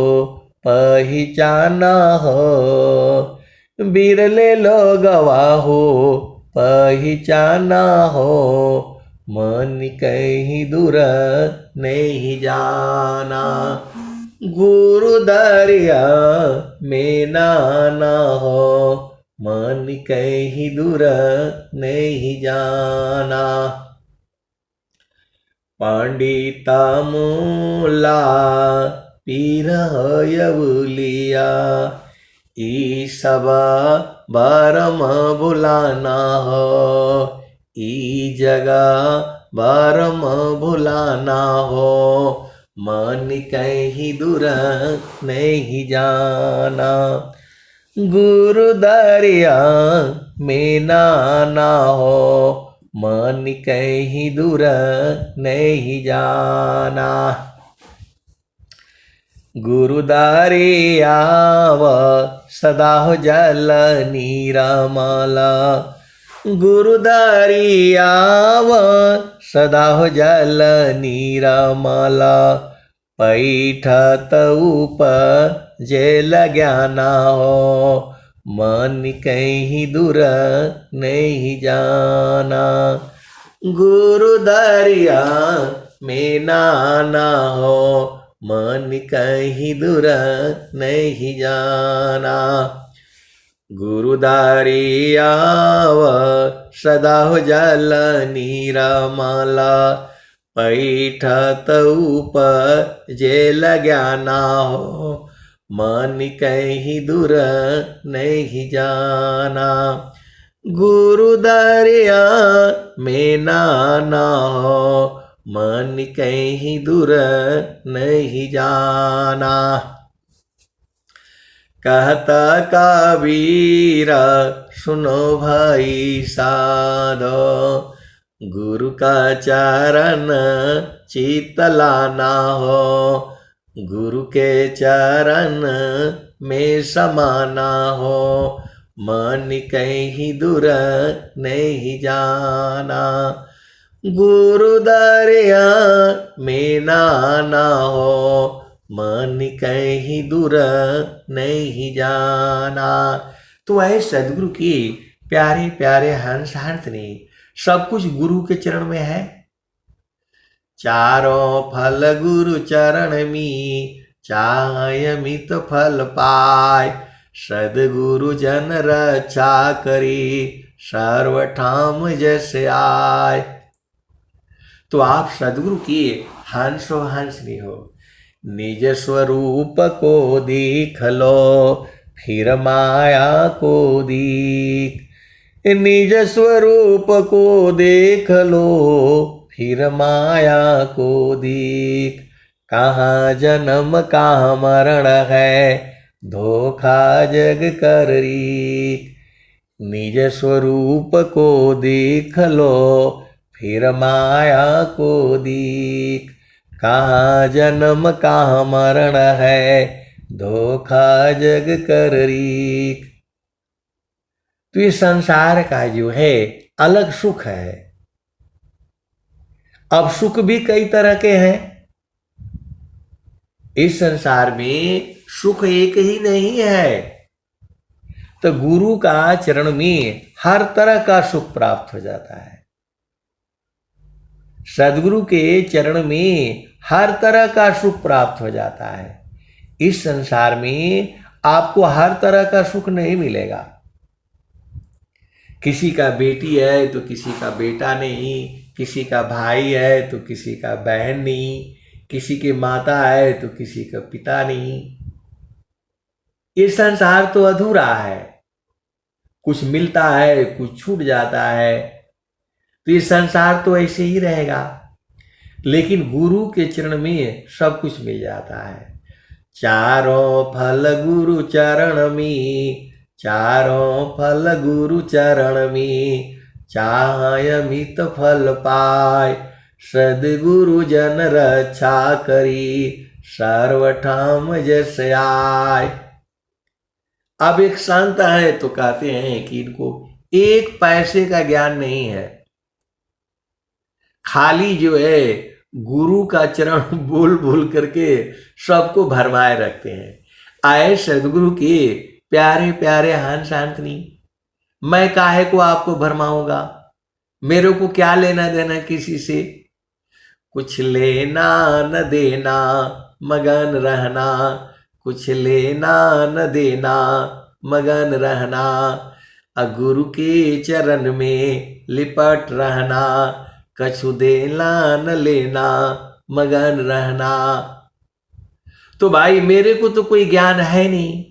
पहचाना हो, बिरले लोगवा हो पहचाना हो। मन कहीं दूर नहीं जाना, गुरु दरिया में नाना हो। मन कहीं दूर नहीं जाना, पंडिता मूला पीर यवलिया, ई सबा बारम बुलाना हो। ई जगह बारम बुलाना हो। मन कहीं दूर नहीं जाना, गुरु दरिया में नाना हो। मन कहीं दूर नहीं जाना, गुरु दरिया व सदा हो जल नीरमाला, गुरु दरिया व सदा हो जल नीरमाला। पैठत ऊपर जेल ज्ञाना हो। मन कहीं दूर नहीं जाना, गुरु दरिया में नाना हो। मन कहीं दूर नहीं जाना, गुरु दरिया व सदा हो जल नीरमाला। पैठत ऊपर जे लग्या ना हो, मन कहीं दूर नहीं जाना। गुरु दरिया में ना हो, मन कहीं दूर नहीं जाना। कहता कबीर सुनो भाई साधो, गुरु का चरण चित लाना हो, गुरु के चरण में समाना हो, मन कहीं दूर नहीं जाना। गुरु दरिया में ना हो, मन कहीं दूर नहीं जाना। तो ऐ सदगुरु की प्यारे प्यारे हंस हंसनी, सब कुछ गुरु के चरण में है। चारों फल गुरु चरण में, चाय मित फल पाय, सदगुरु जन रक्षा करी, सर्वठाम जैसे आय। तो आप सदगुरु की हंसो हंसनी हो। निज स्वरूप को देख लो, फिर माया को देख। निज स्वरूप को देख लो, फिर माया को देख। कहाँ जन्म कहाँ मरण है, धोखा जग कर रीख। निज स्वरूप को देख लो, फिर माया को देख। कहाँ जन्म कहाँ मरण है, धोखा जग कर रीख। तो ये संसार का जो है अलग सुख है। अब सुख भी कई तरह के हैं। इस संसार में सुख एक ही नहीं है। तो गुरु का चरण में हर तरह का सुख प्राप्त हो जाता है। सदगुरु के चरण में हर तरह का सुख प्राप्त हो जाता है। इस संसार में आपको हर तरह का सुख नहीं मिलेगा। किसी का बेटी है तो किसी का बेटा नहीं, किसी का भाई है तो किसी का बहन नहीं, किसी की माता है तो किसी का पिता नहीं। ये संसार तो अधूरा है। कुछ मिलता है, कुछ छूट जाता है। तो ये संसार तो ऐसे ही रहेगा। लेकिन गुरु के चरण में सब कुछ मिल जाता है। चारों फल गुरु चरण में, चारों फल गुरु चरण में, चाय अमित फल पाय, सदगुरु जन रक्षा करी, सर्वठाम जस आय। अब एक संत है तो कहते हैं कि इनको एक पैसे का ज्ञान नहीं है, खाली जो है गुरु का चरण बोल बोल करके सबको भरमाए रखते हैं। आए सदगुरु के प्यारे प्यारे हंस हंसनी, मैं काहे को आपको भरमाऊंगा, मेरे को क्या लेना देना किसी से। कुछ लेना न देना मगन रहना, कुछ लेना न देना मगन रहना, गुरु के चरण में लिपट रहना, कछु देना न लेना मगन रहना। तो भाई मेरे को तो कोई ज्ञान है नहीं,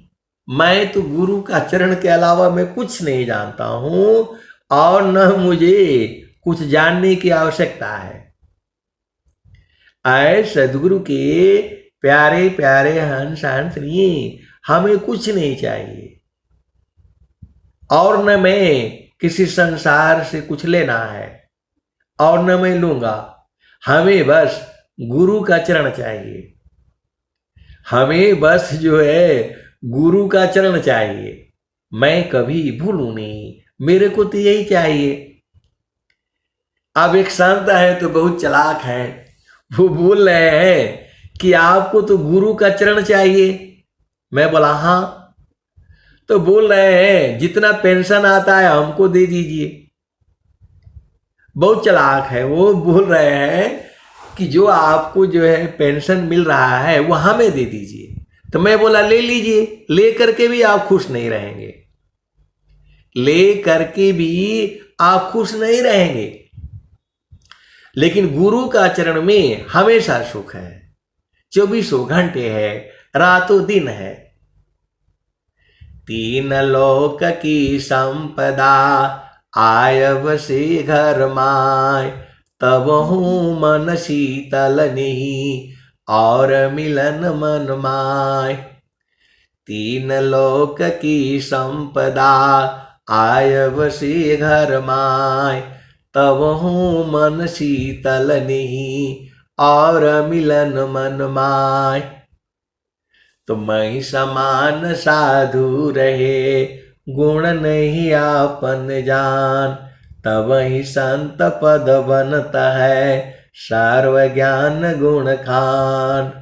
मैं तो गुरु का चरण के अलावा मैं कुछ नहीं जानता हूं और न मुझे कुछ जानने की आवश्यकता है। आए सदगुरु के प्यारे प्यारे हंस हंसनी, हमें कुछ नहीं चाहिए और न मैं किसी संसार से कुछ लेना है और न मैं लूंगा। हमें बस गुरु का चरण चाहिए। हमें बस जो है गुरु का चरण चाहिए। मैं कभी भूलूं नहीं, मेरे को तो यही चाहिए। अब एक संत है तो बहुत चालाक है, वो बोल रहे हैं कि आपको तो गुरु का चरण चाहिए। मैं बोला हाँ। तो बोल रहे हैं जितना पेंशन आता है हमको दे दीजिए। बहुत चालाक है, वो बोल रहे हैं कि जो आपको जो है पेंशन मिल रहा है वो हमें दे दीजिए। तो मैं बोला ले लीजिए, ले करके भी आप खुश नहीं रहेंगे, ले करके भी आप खुश नहीं रहेंगे। लेकिन गुरु का चरण में हमेशा सुख है, 24 घंटे है, रातों दिन है। तीन लोक की संपदा आयब से घर माय, तब हूँ मन शीतल नहीं और मिलन मन माय। तीन लोक की संपदा आयब से घर माय, तब हूँ मन शीतल नहीं और मिलन मन माय। तो मैं समान साधु रहे गुण नहीं आपन जान, तब ही संत पद बनता है सर्व ज्ञान गुण खान।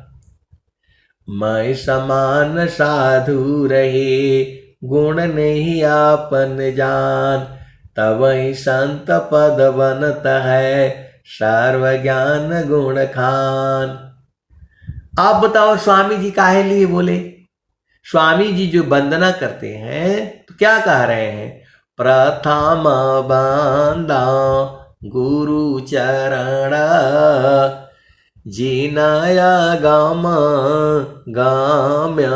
मैं समान साधु रहे गुण नहीं आपन जान, तब ही संत पद बनता है सर्व ज्ञान गुण खान। आप बताओ स्वामी जी काहे लिए बोले? स्वामी जी जो वंदना करते हैं तो क्या कह रहे हैं? प्रथम बांधा गुरु चरण, जिनाया गाम गाम्य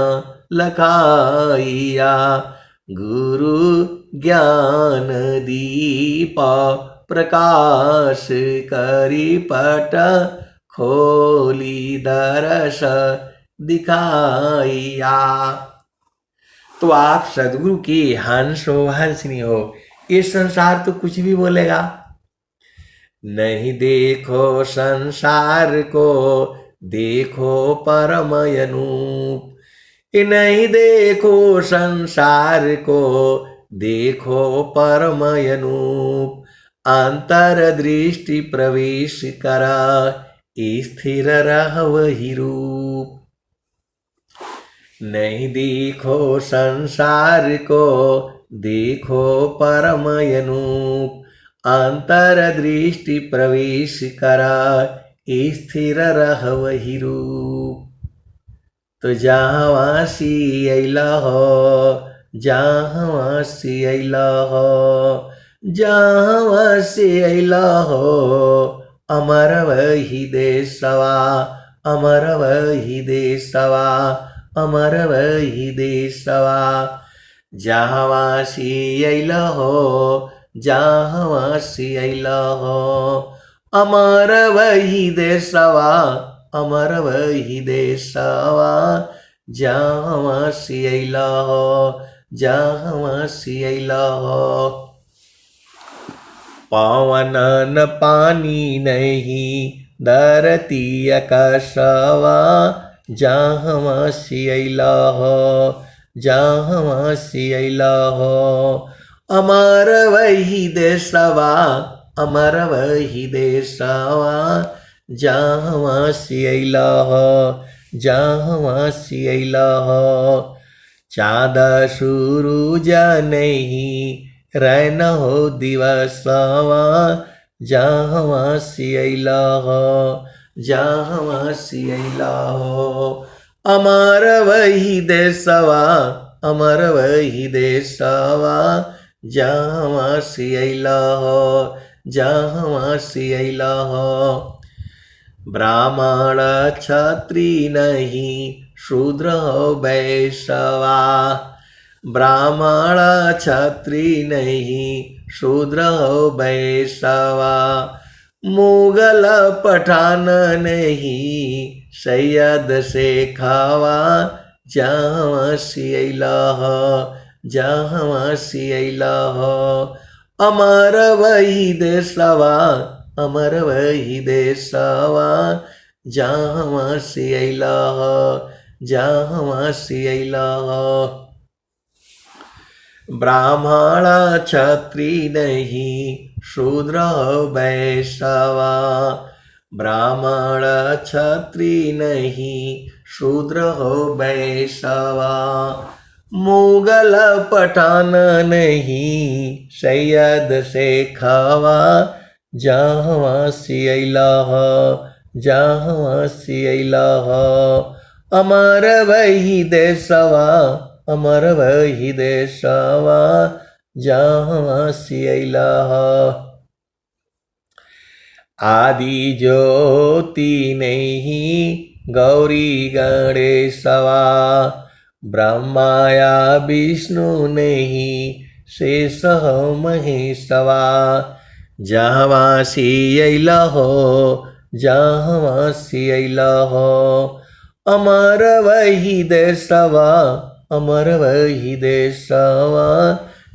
लखाइया, गुरु ज्ञान दीप प्रकाश करी पट, खोली दरस दिखाइया। तो आप सदगुरु की हंस हो हंसनी हो, ये संसार तो कुछ भी बोलेगा। नहीं देखो संसार को, देखो परम अनूप। नहीं देखो संसार को, देखो परम अनूप। अंतर दृष्टि प्रवेश करा, स्थिर रह वही रूप। नहीं देखो संसार को, देखो परम अनूप। अंतर दृष्टि प्रवेश करा, स्थिर रह वही रूप। तो जहाँ वासी अइला हो, जहाँ वासी अइला हो, जहाँ वासी अइला हो, अमर वही देशवा, अमर वही देशवा, अमर वही देशवा। जहाँ वासी अइला हो, जहाँ वासी अइला हो, अमर वही देशवा, अमर वही देशवा। जहाँ वासी अइला हो, जहाँ वासी अइला हो। पवन न पानी नहीं धरती आकाशवा, जहाँ वासी अइला हो, जहाँ वासी अइला हो। अमर वही देशवा, अमर वही देशवा। जहाँ वासी अइला हो, जहाँ वासी अइला हो। चाँद सूरज नहीं रैन हो दिवसवा, जहाँ वासी अइला हो, जहाँ वासी अइला हो। अमर वही देशवा, अमर वही देशवा। जहाँ वासी अइला हो, जहाँ वासी अइला हो। ब्राह्मण क्षत्रिय नहीं शूद्र हो वैश्यवा, ब्राह्मण क्षत्रिय नहीं शूद्र हो वैश्यवा। मुगल पठान नहीं सैयद से खावा, जहाँ वासी अइला हो, जहाँ वासी अइला हो। अमर वही देशवा, अमर वही देशवा। जहाँ वासी अइला हो, जहाँ वासी अइला हो। ब्राह्मण क्षत्रिय नहीं शूद्र हो वैश्यवा, ब्राह्मण क्षत्रिय नहीं शूद्र हो वैश्यवा। मुगल पठान नहीं सैयद से खावा, जहाँ वासी अइला हो, जहाँ वासी अइला हो। अमर वही देशवा, अमर वही देशवा। जहाँ वासी अइला हो। आदि ज्योति नहीं गौरी गणेशवा, ब्रह्माया विष्णु नहीं शेष महेशवा। जहाँ से अइला हो, जहाँ से अइला हो, अमर वही देशवा, अमर वही देशवा।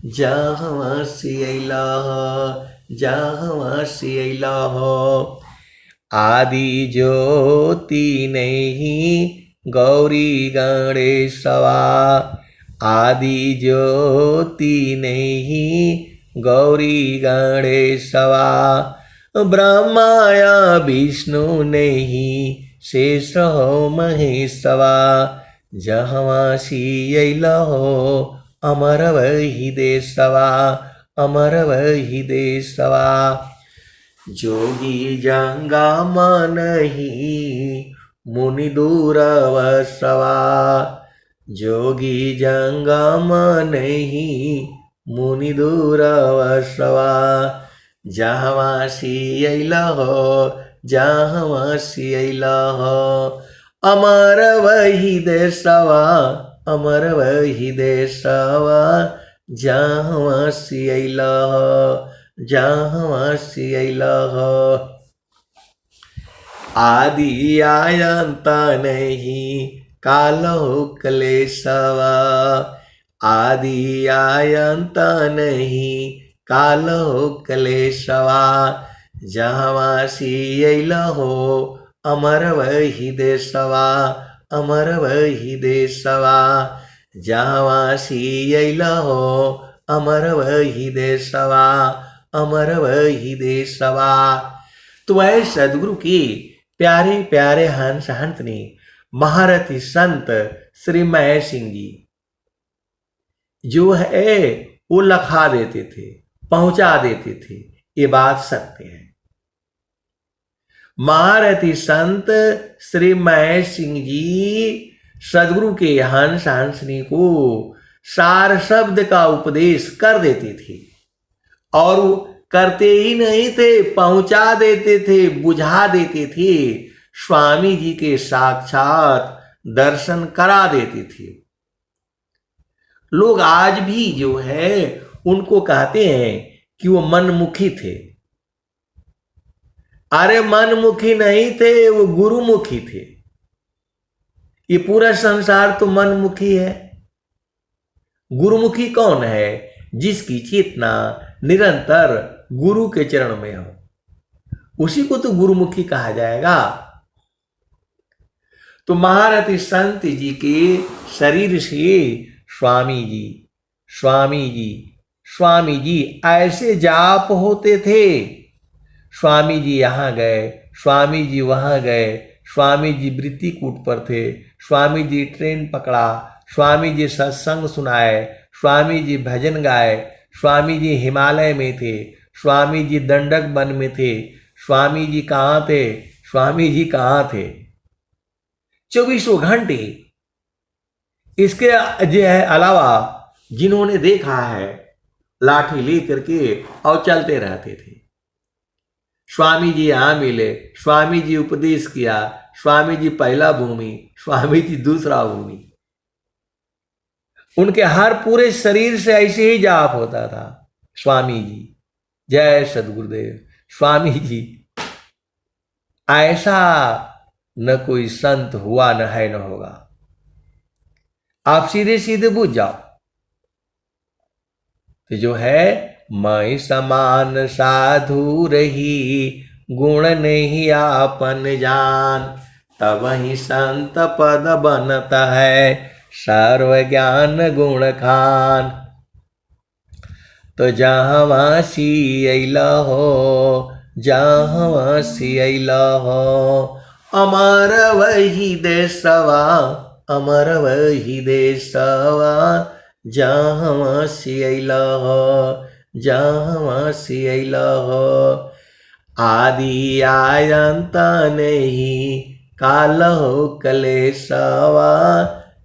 जहाँ से अइला हो, जहाँ से अइला हो। आदि ज्योति नहीं गौरी गणेशवा, आदि ज्योति नहीं गौरी गणेशवा, ब्रह्माया विष्णु नहीं शेष महेशवा। जहाँ से अइला हो, अमर वही देशवा, अमर वही देशवा। जोगी जंगमा नहीं मुनि दूरवसवा, जोगी जंगमा नहीं मुनि दूरवसवा। जहाँ से अइला हो, जहाँ से अइला हो, अमर वही देशवा, अमर वही देशवा। जहाँ से अइला हो, जहाँ से अइला हो। आदि आयंत नहीं कालो क्लेशवा, आदि आयंत नहीं कालो क्लेशवा। जहाँ से अइला हो, अमर वही देशवा, अमर वही देशवा। जहाँ से अइला हो, अमर वही देशवा, अमर वही देशवा। तो वह सदगुरु के प्यारे प्यारे हंस हंस ने महारथी संत श्री महेश सिंह जी जो है वो लखा देते थे, पहुंचा देते थे। ये बात सत्य है। महारथी संत श्री महेश सिंह जी सदगुरु के हंस हंसनी को सार शब्द का उपदेश कर देते थे, और करते ही नहीं थे, पहुंचा देते थे, बुझा देते थे। स्वामी जी के साक्षात दर्शन करा देते थे। लोग आज भी जो है उनको कहते हैं कि वो मनमुखी थे। अरे मनमुखी नहीं थे, वो गुरुमुखी थे। ये पूरा संसार तो मनमुखी है। गुरुमुखी कौन है? जिसकी चेतना निरंतर गुरु के चरण में हो, उसी को तो गुरुमुखी कहा जाएगा। तो महारथी संत जी के शरीर से स्वामी जी, स्वामी जी, स्वामी जी ऐसे जाप होते थे। स्वामी जी यहाँ गए, स्वामी जी वहाँ गए, स्वामी जी वृत्तिकूट पर थे, स्वामी जी ट्रेन पकड़ा, स्वामी जी सत्संग सुनाए, स्वामी जी भजन गाए, स्वामी जी हिमालय में थे, स्वामी जी दंडक वन में थे। स्वामी जी कहाँ थे? स्वामी जी कहाँ थे? 24 घंटे। इसके जो है अलावा जिन्होंने देखा है, लाठी लेकर के और चलते रहते थे। स्वामी जी यहाँ मिले, स्वामी जी उपदेश किया, स्वामी जी पहला भूमि, स्वामी जी दूसरा भूमि। उनके हर पूरे शरीर से ऐसे ही जाप होता था। स्वामी जी, जय सद्गुरुदेव। स्वामी जी ऐसा न कोई संत हुआ, न है, न होगा। आप सीधे सीधे बुझ जाओ। तो जो है मैं समान साधु रही, गुण नहीं आपन जान, तब ही संत पद बनता है, सर्व ज्ञान गुण खान। तो जहाँ सी अइला हो, जहाँ सी अइला हो, अमर वही देशवा, अमर वही देशवा। जहाँ से अइला हो, जहाँ से अइला हो, आदि आयंत नहीं कालो कलेशवा।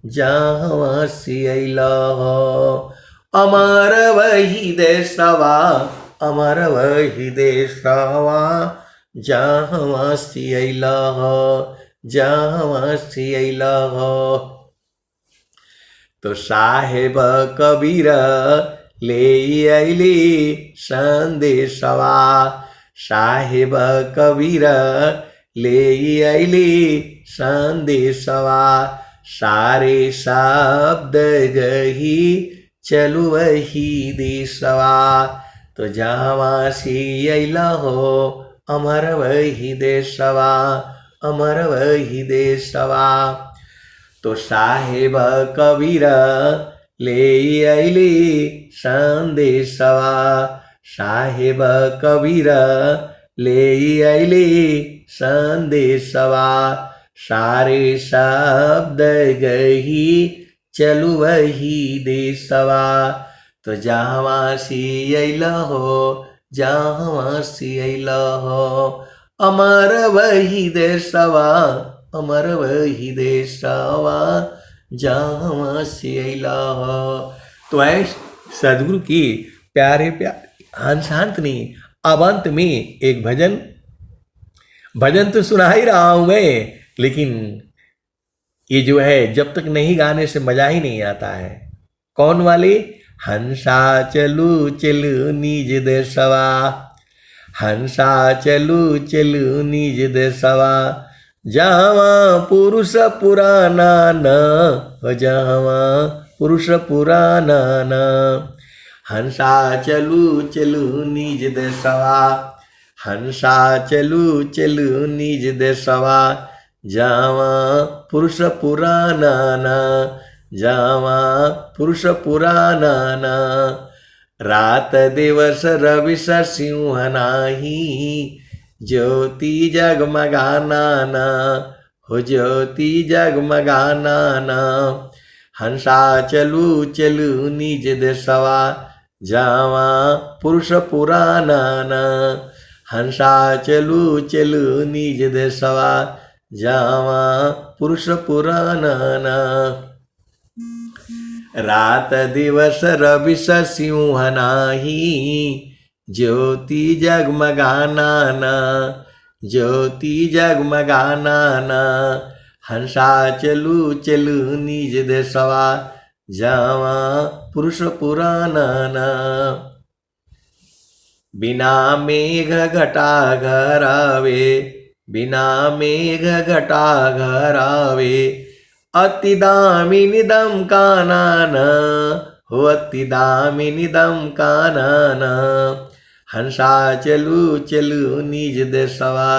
जहाँ से अइला हो, अमर वही देशवा, अमर वही देशवा। जहाँ से अइला ह, जहाँ से अइला ह। तो साहेब कबीर ले अइली संदेशवा, साहेब कबीर ले अइली संदेशवा। सारे शब्द गही चलु वही देशवा। तो जहाँ से अइला हो अमर वही देशवा, अमर वही देशवा। तो साहेब कबीर ले अइली संदेशवा, साहेब कबीर ले अइली संदेशवा। सारे शब्द गही चलु वही देशवा। तो जहाँ से अइला हो, जहाँ से अइला हो अमर वही देशवा, अमर वही देशवा जहाँ से अइला हो। तो ऐ सदगुरु की प्यारे प्यारे हंसांत ने अब अंत में एक भजन तो सुना ही रहा हूं मैं, लेकिन ये जो है जब तक नहीं गाने से मजा ही नहीं आता है। कौन वाले? हंसा चलू चलू निज देशवा, हंसा चलू चलू निज देशवा। जहाँ पुरुष पुराना न हो, जहाँ पुरुष पुराना न। हंसा चलू चलू निज देशवा, हंसा चलू चलू निज देशवा। जहाँ पुरुष पुराना न, जहाँ पुरुष पुराना न। रात दिवस रविश सिंह नाही, ज्योति जगमगाना न हो, ज्योति जगमगाना न। हंसा चलू चलू निज देशवा, जहाँ पुरुष पुराना न। हंसा चलू चलू निज देशवा, जहाँ पुरुष पुराना न। रात दिवस रविश सिंह नाही, ज्योति जगमगाना न, ज्योति जगमगाना न। हंसा चलू चलू निज देशवा, जहाँ पुरुष पुराना न। बिना मेघ घटा घरावे, बिना मेघ घटा घरावे। अति दामिनी दम कानन हो, अति दामिनी दम कानन। हंसा चलू चलू निज देशवा,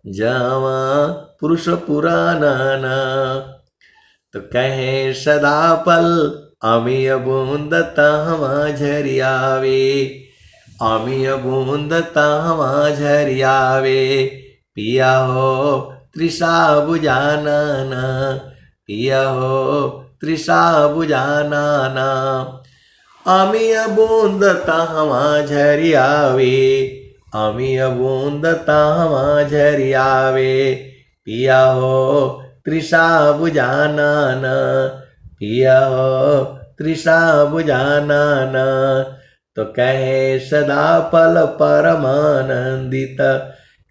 जहाँ पुरुष पुराना न। तो कहे सदा पल अमिय बूंद तहवा झरियावे, अमिय बूंद तहवा झरियावे। पिया हो तृषा बुझाना न, पिया हो तृषा बुझाना न। अमिय बूंद तहवा झरियावे, अमिय बूंद तहवा झरियावे। पिया हो तृषा बुझाना न, पिया हो तृषा बुझाना न। तो कहे सदा पल परमानंदित,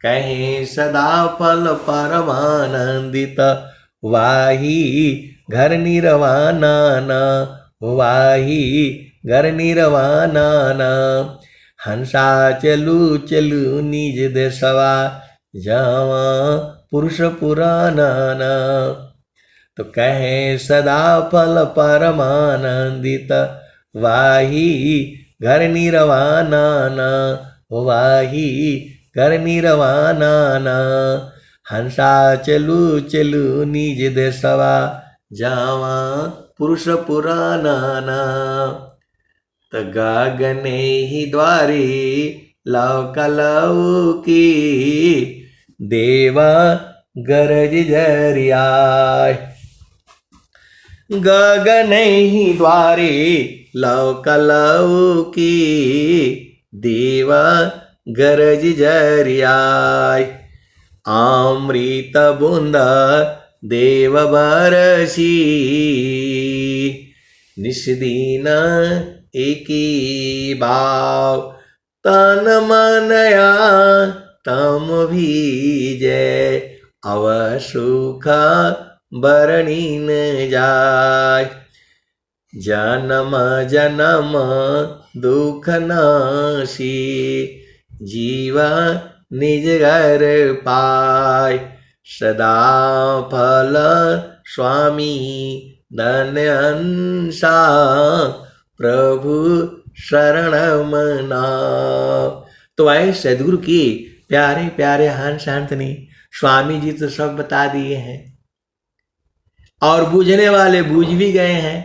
कहे सदा पल परमानंदित। वाही घर निर्वाणा न, वाही घर निर्वाणा न। हंसा चलू चलू निज देशवा, जहाँ पुरुष पुराना न। तो कहे सदा फल परमानंदित। वाही घर निर्वाणा न, वाही घर निर्वाणा न। हंसा चलू चलू निज देशवा, जहाँ पुरुष पुराना न। तो गगने ही द्वारी लौकलऊ की, देवा गरज झरियाय। गगन ही द्वारे लौकलऊ की, देवा गरज झरियाय। अमृत बूंद देव बरसी, निस्दिन एकी भाव। तन मनया तम भीजय, अव सुख बरणी न जाय। जन्म जन्म दुख नासी, जीवा निज घर पाय। सदा फल स्वामी धन्य अंसा, प्रभु शरण मना। तो आए सदगुरु की प्यारे प्यारे हंस हंस ने स्वामी जी तो सब बता दिए हैं और बूझने वाले बूझ भी गए हैं।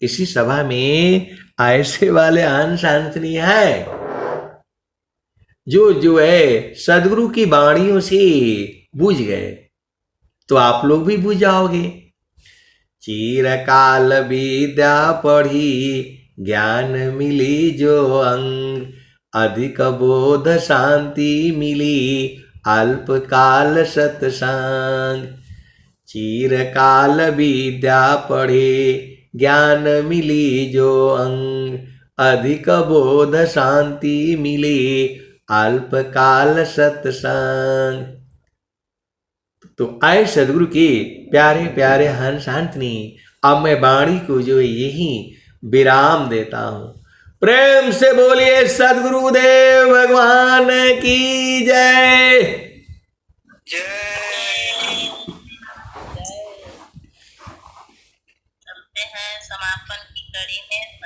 इसी सभा में ऐसे वाले हंस हंसनी है जो है सदगुरु की वाणियों से बूझ गए, तो आप लोग भी बूझ जाओगे। चिरकाल विद्या पढ़ी, ज्ञान मिली जो अंग, अधिक बोध शांति मिली, अल्पकाल सत्संग। चिरकाल विद्या पढ़े, ज्ञान मिली जो अंग, अधिक बोध शांति मिली, अल्पकाल सत्संग। तो आए सदगुरु के प्यारे प्यारे हंस हंसनी, अब मैं वाणी को जो यही विराम देता हूं। प्रेम से बोलिए सदगुरुदेव भगवान की जय। चलते हैं समापन की कड़ी में।